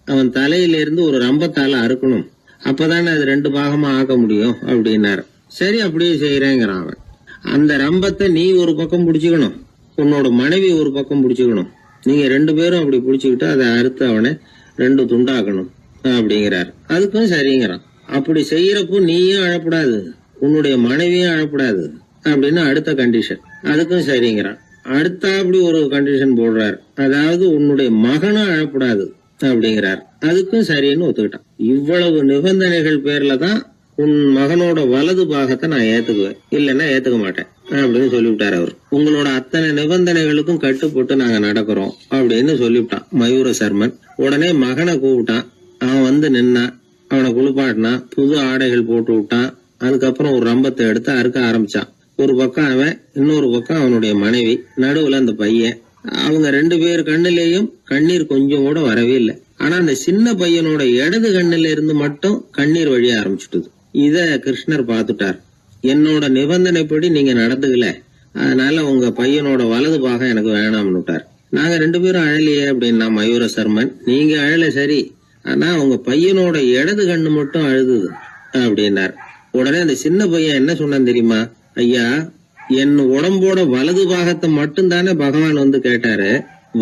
அவன் தலையில இருந்து ஒரு ரம்பத்தால அறுக்கணும், அப்பதானே அது 2 பாகமா ஆக்க முடியும் அப்படின்னாரு. சரி அப்படியே செய்யறேங்கிறான் அவன். அந்த ரம்பத்தை நீ ஒரு பக்கம் பிடிச்சுக்கணும், உன்னோட மனைவி ஒரு பக்கம் பிடிச்சுக்கணும், நீங்க 2 பேரும் அப்படி பிடிச்சுக்கிட்டு அதை அறுத்து அவனை 2 துண்டாக்கணும் அப்படிங்கிறார். அதுக்கும் சரிங்கிறான். அப்படி செய்யறப்போ நீயும் அழப்படாது, உன்னுடைய மனைவியும் அழப்படாது அப்படின்னு அடுத்த கண்டிஷன். அதுக்கும் சரிங்கிறான். அடுத்த அப்படி ஒரு கண்டிஷன் போடுறார், அதாவது உன்னுடைய மகனும் அழப்படாது அப்படிங்கிறார். அதுக்கும் சரின்னு ஒத்துக்கிட்டான். இவ்வளவு நிபந்தனைகள் பேர்ல தான் உன் மகனோட வலது பாகத்தை நான் ஏத்துக்குவேன், இல்லைன்னா ஏத்துக்க மாட்டேன் அப்படின்னு சொல்லிவிட்டார் அவர். உங்களோட அத்தனை நிபந்தனைகளுக்கும் கட்டுப்பட்டு நாங்க நடக்கிறோம் அப்படின்னு சொல்லிவிட்டான் மயூர சர்மன். உடனே மகனை கூப்பிட்டான். அவன் வந்து நின்னான், அவனை குளிப்பாட்டினான், புது ஆடைகள் போட்டு விட்டான். அதுக்கப்புறம் ஒரு ரம்பத்தை எடுத்து அறுக்க ஆரம்பிச்சான். ஒரு பக்கம் அவன், இன்னொரு பக்கம் அவனுடைய மனைவி, நடுவுல அந்த பையன். அவங்க 2 பேர் கண்ணிலேயும் கண்ணீர் கொஞ்சம் கூட வரவே இல்லை. ஆனா அந்த சின்ன பையனோட இடது கண்ணில இருந்து மட்டும் கண்ணீர் வழிய ஆரம்பிச்சுட்டுது. இத கிருஷ்ணர் பார்த்துட்டார். என்னோட நிபந்தனைப்படி நீங்க நடந்துக்கல, அதனால உங்க பையனோட வலது பாகம் எனக்கு வேணாம்னு விட்டார். நாங்க 2 பேரும் அழலையே அப்படின்னா மயூர சர்மன். நீங்க அழல சரி, ஆனா உங்க பையனோட இடது கண்ணு மட்டும் அழுதுது அப்படின்னார். உடனே அந்த சின்ன பையன் என்ன சொன்னான் தெரியுமா? ஐயா, என் உடம்போட வலது பாகத்தை மட்டும் தானே பகவான் வந்து கேட்டாரு,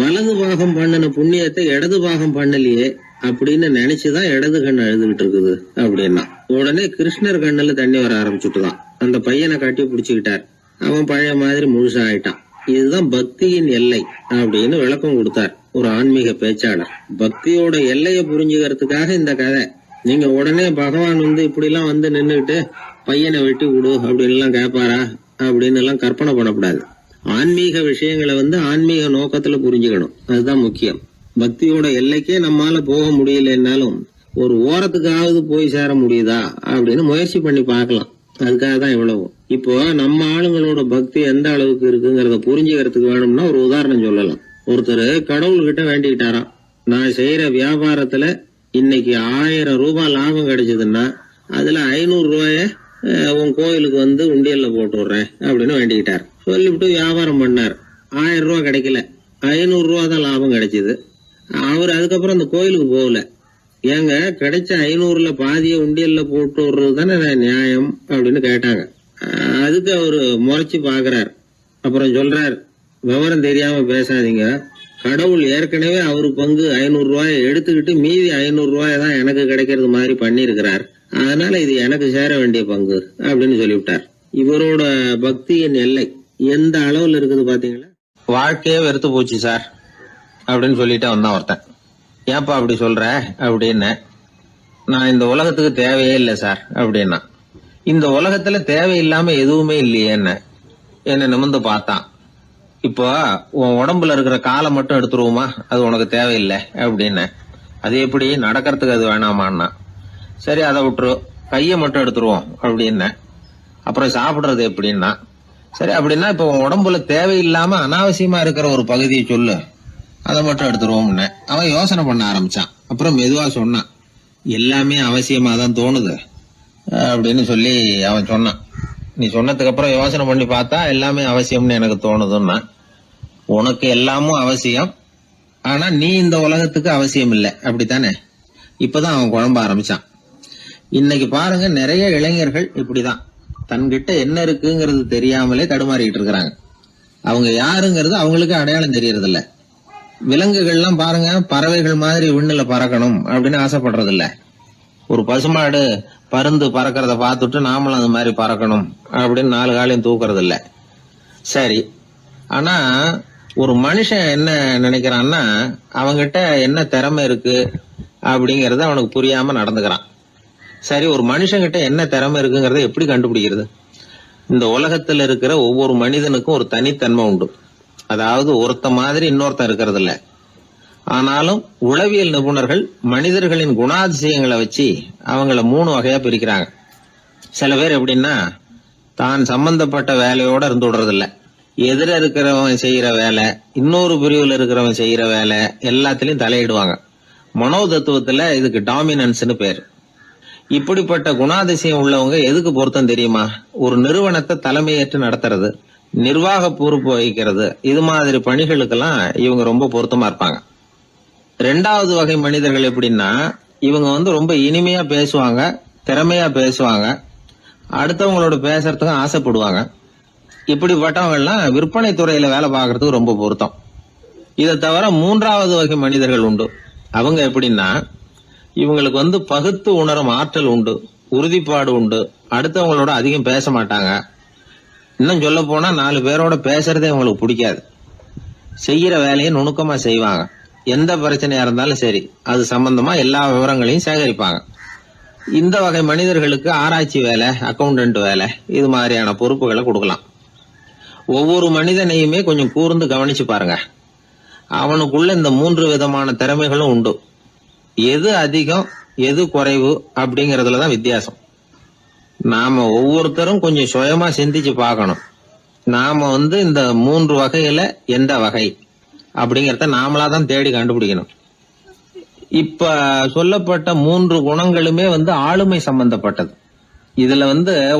வலது பாகம் பண்ணின புண்ணியத்தை இடது பாகம் பண்ணலையே அப்படின்னு நினைச்சுதான் இடது கண்ணு அழுதுகிட்டு இருக்குது அப்படின்னா. உடனே கிருஷ்ணர் கண்ணுல தண்ணி வர ஆரம்பிச்சுட்டுதான். அந்த பையனை கட்டி பிடிச்சுக்கிட்டார். அவன் பழைய மாதிரி முழுசா ஆயிட்டான். இதுதான் பக்தியின் எல்லை அப்படின்னு விளக்கம் கொடுத்தார் ஒரு ஆன்மீக பேச்சாளர். பக்தியோட எல்லையை புரிஞ்சுக்கிறதுக்காக இந்த கதை. நீங்க உடனே பகவான் வந்து இப்படி எல்லாம் வந்து நின்னுகிட்டு பையனை வெட்டி விடு அப்படின்னு எல்லாம் கேட்பாரா அப்படின்னு எல்லாம் கற்பனை பண்ணக்கூடாது. ஆன்மீக விஷயங்களை வந்து ஆன்மீக நோக்கத்துல புரிஞ்சுக்கணும், அதுதான் முக்கியம். பக்தியோட எல்லைக்கே நம்மால போக முடியலன்னாலும் ஒரு ஓரத்துக்காவது போய் சேர முடியுதா அப்படின்னு முயற்சி பண்ணி பார்க்கலாம். அதுக்காக தான் இவ்வளவு. இப்போ நம்ம ஆளுங்களோட பக்தி எந்த அளவுக்கு இருக்குங்கிறத புரிஞ்சுக்கிறதுக்கு வேணும்னா ஒரு உதாரணம் சொல்லலாம். ஒருத்தர் கடவுள்கிட்ட வேண்டிக்கிட்டாராம், நான் செய்யற வியாபாரத்துல இன்னைக்கு 1000 ரூபாய் லாபம் கிடைச்சதுன்னா அதுல 500 ரூபாய உன் கோயிலுக்கு வந்து உண்டியல்ல போட்டு விடுறேன் அப்படின்னு வேண்டிக்கிட்டார். சொல்லிவிட்டு வியாபாரம் பண்ணார். 1000 ரூபாய் கிடைக்கல, 500 ரூபா தான் லாபம் கிடைச்சது. அவர் அதுக்கப்புறம் அந்த கோயிலுக்கு போகல. ஏங்க, கிடைச்ச 500ல பாதிய உண்டியல்ல போட்டு விடுறது தானே நியாயம் அப்படின்னு கேட்டாங்க. அதுக்கு அவரு முறைச்சு பாக்குறார். அப்புறம் சொல்றார், விவரம் தெரியாம பேசாதீங்க, கடவுள் ஏற்கனவே அவரு பங்கு 500 ரூபாயை எடுத்துக்கிட்டு மீதி 500 ரூபாயை தான் எனக்கு கிடைக்கிறது மாதிரி பண்ணிருக்கிறார், அதனால இது எனக்கு சேர வேண்டிய பங்கு அப்படின்னு சொல்லிவிட்டார். இவரோட பக்தியின் எல்லை எந்த அளவுல இருக்குது பாத்தீங்களா? வாழ்க்கையே வெறுத்து போச்சு சார் அப்படின்னு சொல்லிட்டு வந்தான் ஒருத்தன். ஏன்பா அப்படி சொல்ற அப்படின்னு. நான் இந்த உலகத்துக்கு தேவையே இல்லை சார் அப்படின்னா. இந்த உலகத்துல தேவையில்லாம எதுவுமே இல்லையே என்ன நிமிர்ந்து பார்த்தான். இப்போ உன் உடம்புல இருக்கிற காலை மட்டும் எடுத்துருவோமா, அது உனக்கு தேவையில்லை அப்படின்னு. அது எப்படி, நடக்கிறதுக்கு அது வேணாமான்னா. சரி அதை விட்டுரு, கையை மட்டும் எடுத்துருவோம் அப்படின்னு. அப்புறம் சாப்பிடுறது எப்படின்னா. சரி அப்படின்னா இப்ப உன் உடம்புல தேவையில்லாம அனாவசியமா இருக்கிற ஒரு பகுதியை சொல்லு, அதை மட்டும் எடுத்துருவோம்னு. அவன் யோசனை பண்ண ஆரம்பிச்சான். அப்புறம் மெதுவா சொன்னான், எல்லாமே அவசியமா தான் தோணுது அப்படின்னு சொல்லி அவன் சொன்னான். நீ சொன்னதுக்கு அப்புறம் யோசனை பண்ணி பார்த்தா எல்லாமே அவசியம்னு எனக்கு தோணுதுன்னா. உனக்கு எல்லாமும் அவசியம், ஆனா நீ இந்த உலகத்துக்கு அவசியம் இல்லை, அப்படித்தானே? இப்பதான் அவன் குழம்ப ஆரம்பிச்சான். இன்னைக்கு பாருங்க, நிறைய இளைஞர்கள் இப்படிதான் தன்கிட்ட என்ன இருக்குங்கிறது தெரியாமலே தடுமாறிட்டு இருக்கிறாங்க. அவங்க யாருங்கிறது அவங்களுக்கு அடையாளம் தெரியறது இல்ல. விலங்குகள்லாம் பாருங்க, பறவைகள் மாதிரி விண்ணுல பறக்கணும் அப்படின்னு ஆசைப்படுறது இல்ல. ஒரு பசுமாடு பருந்து பறக்கிறத பார்த்துட்டு நாமளும் அது மாதிரி பறக்கணும் அப்படின்னு 4 காலையும் தூக்குறது இல்ல. சரி, ஆனா ஒரு மனுஷன் என்ன நினைக்கிறான்னா, அவங்கிட்ட என்ன திறமை இருக்கு அப்படிங்கறத அவனுக்கு புரியாம நடந்துக்கிறான். சரி, ஒரு மனுஷங்கிட்ட என்ன திறமை இருக்குங்கிறத எப்படி கண்டுபிடிக்கிறது? இந்த உலகத்துல இருக்கிற ஒவ்வொரு மனிதனுக்கும் ஒரு தனித்தன்மை உண்டு. அதாவது ஒருத்த மாதிரி இன்னொருத்தன் இருக்கிறது இல்ல. ஆனாலும் உளவியல் நிபுணர்கள் மனிதர்களின் குணாதிசயங்களை வச்சு அவங்கள 3 வகையா பிரிக்கிறாங்க. சில பேர் எப்படின்னா, தான் சம்பந்தப்பட்ட வேலையோட இருந்து விடுறதில்ல. எதிர இருக்கிறவன் செய்யற வேலை, இன்னொரு பிரிவுல இருக்கிறவன் செய்யற வேலை எல்லாத்திலையும் தலையிடுவாங்க. மனோ தத்துவத்துல இதுக்கு டாமினன்ஸ்னு பேரு. இப்படிப்பட்ட குணாதிசயம் உள்ளவங்க எதுக்கு பொருத்தம் தெரியுமா? ஒரு நிறுவனத்தை தலைமையேற்று நடத்துறது, நிர்வாக பொறுப்பு வகிக்கிறது, இது மாதிரி பணிகளுக்கெல்லாம் இவங்க ரொம்ப பொருத்தமா இருப்பாங்க. 2வது வகை மனிதர்கள் எப்படின்னா, இவங்க ரொம்ப இனிமையா பேசுவாங்க, திறமையா பேசுவாங்க, அடுத்தவங்களோட பேசுறதுக்கு ஆசைப்படுவாங்க. இப்படிப்பட்டவங்க எல்லாம் விற்பனை துறையில வேலை பார்க்கறதுக்கு ரொம்ப பொருத்தம். இதை தவிர 3வது வகை மனிதர்கள் உண்டு. அவங்க எப்படின்னா, இவங்களுக்கு பகுத்து உணரும் ஆற்றல் உண்டு, உறுதிப்பாடு உண்டு, அடுத்தவங்களோட அதிகம் பேச மாட்டாங்க. இன்னும் சொல்ல போனா 4 பேரோட பேசுறதே அவங்களுக்கு பிடிக்காது. செய்யற வேலையை நுணுக்கமா செய்வாங்க. எந்த பிரச்சனையா இருந்தாலும் சரி, அது சம்பந்தமா எல்லா விவரங்களையும் சேகரிப்பாங்க. இந்த வகை மனிதர்களுக்கு ஆராய்ச்சி வேலை, அக்கவுண்டன்ட் வேலை, இது மாதிரியான பொறுப்புகளை கொடுக்கலாம். ஒவ்வொரு மனிதனையுமே கொஞ்சம் கூர்ந்து கவனிச்சு பாருங்க. அவனுக்குள்ள இந்த 3 விதமான திறமைகளும் உண்டு. எது அதிகம், எது குறைவு அப்படிங்கறதுலதான் வித்தியாசம். நாம ஒவ்வொருத்தரும் கொஞ்சம் சுயமா சிந்திச்சு பார்க்கணும். நாம இந்த 3 வகையில எந்த வகை அப்படிங்கறத நாமளாதான் தேடி கண்டுபிடிக்கணும். இப்ப சொல்லப்பட்ட 3 குணங்களுமே ஆளுமை சம்பந்தப்பட்டது. இதுல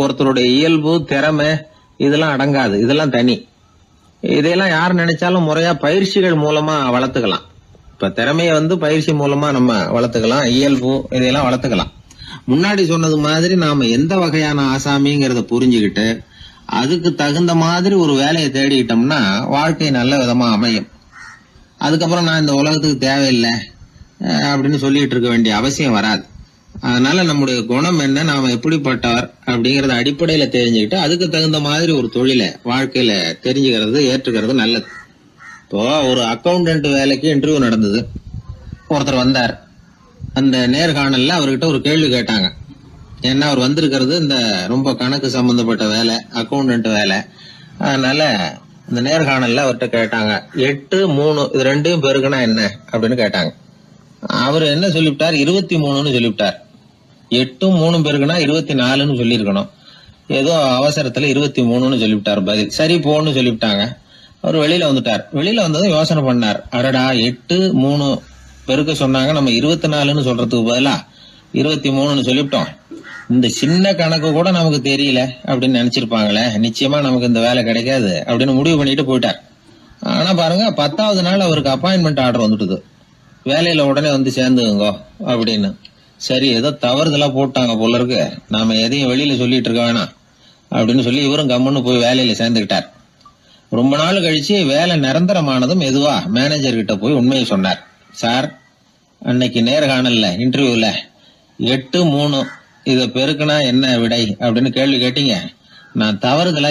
ஒருத்தருடைய இயல்பு, திறமை இதெல்லாம் அடங்காது. இதெல்லாம் தனி. இதையெல்லாம் யார் நினைச்சாலும் முறையா பயிற்சிகள் மூலமா வளர்த்துக்கலாம். இப்ப திறமைய பயிற்சி மூலமா நம்ம வளர்த்துக்கலாம், இயல்பு இதையெல்லாம் வளர்த்துக்கலாம். முன்னாடி சொன்னது மாதிரி நாம எந்த வகையான ஆசாமிங்கிறத புரிஞ்சுக்கிட்டு அதுக்கு தகுந்த மாதிரி ஒரு வேலையை தேடிக்கிட்டோம்னா வாழ்க்கை நல்ல விதமா அமையும். அதுக்கப்புறம் நான் இந்த உலகத்துக்கு தேவையில்லை அப்படின்னு சொல்லிட்டு இருக்க வேண்டிய அவசியம் வராது. அதனால நம்முடைய குணம் என்ன, நாம எப்படிப்பட்டவர் அப்படிங்கறத அடிப்படையில தெரிஞ்சுக்கிட்டு அதுக்கு தகுந்த மாதிரி ஒரு தொழிலை வாழ்க்கையில தெரிஞ்சுக்கிறது, ஏற்றுக்கிறது நல்லது. இப்போ ஒரு அக்கவுண்டன்ட் வேலைக்கு இன்டர்வியூ நடந்தது. ஒருத்தர் வந்தார். அந்த நேர்காணல்ல அவர்கிட்ட ஒரு கேள்வி கேட்டாங்க. ஏன்னா அவர் வந்திருக்கிறது இந்த ரொம்ப கணக்கு சம்பந்தப்பட்ட வேலை, அக்கவுண்டன்ட் வேலை. அதனால இந்த நேர்காணல்ல அவர்கிட்ட கேட்டாங்க, 8, 3 இது 2 பெருக்குனா என்ன அப்படின்னு கேட்டாங்க. அவர் என்ன சொல்லிவிட்டார், 23ன்னு சொல்லிவிட்டார். 8, 3 பெருக்குனா 24ன்னு சொல்லியிருக்கணும். ஏதோ அவசரத்துல 23ன்னு சொல்லிவிட்டார் பதில். சரி போன்னு சொல்லிவிட்டாங்க. அவர் வெளியில வந்துட்டார். வெளியில வந்ததும் யோசனை பண்ணார், அடடா 8, 3 பெருக்க சொன்னாங்க, நம்ம 24ன்னு சொல்றதுக்கு பதிலா 23ன்னு சொல்லிவிட்டோம். இந்த சின்ன கணக்கு கூட நமக்கு தெரியல அப்படின்னு நினைச்சிருப்பாங்களே, நிச்சயமா நமக்கு இந்த வேலை கிடைக்காது அப்படின்னு முடிவு பண்ணிட்டு போயிட்டார். ஆனா பாருங்க, 10வது நாள் அவருக்கு அப்பாயின்மெண்ட் ஆர்டர் வந்துட்டுது. வேலையில உடனே சேர்ந்துங்க அப்படின்னு. சரி, ஏதோ தவறுதலா போட்டாங்க போல இருக்கு, நாம எதையும் வெளியில சொல்லிட்டு இருக்க வேணாம் அப்படின்னு சொல்லி இவரும் கம்முன்னு போய் வேலையில சேர்ந்துக்கிட்டார். ரொம்ப நாள் கழிச்சு வேலை நிரந்தரமானதும் மெதுவா மேனேஜர் கிட்ட போய் உண்மையை சொன்னார். சார், அன்னைக்கு நேர்காணல்ல இன்டர்வியூல 8, 3 இத பெருக்குனா என்ன விடை அப்படின்னு கேள்வி கேட்டீங்க. நான் தவறுதலா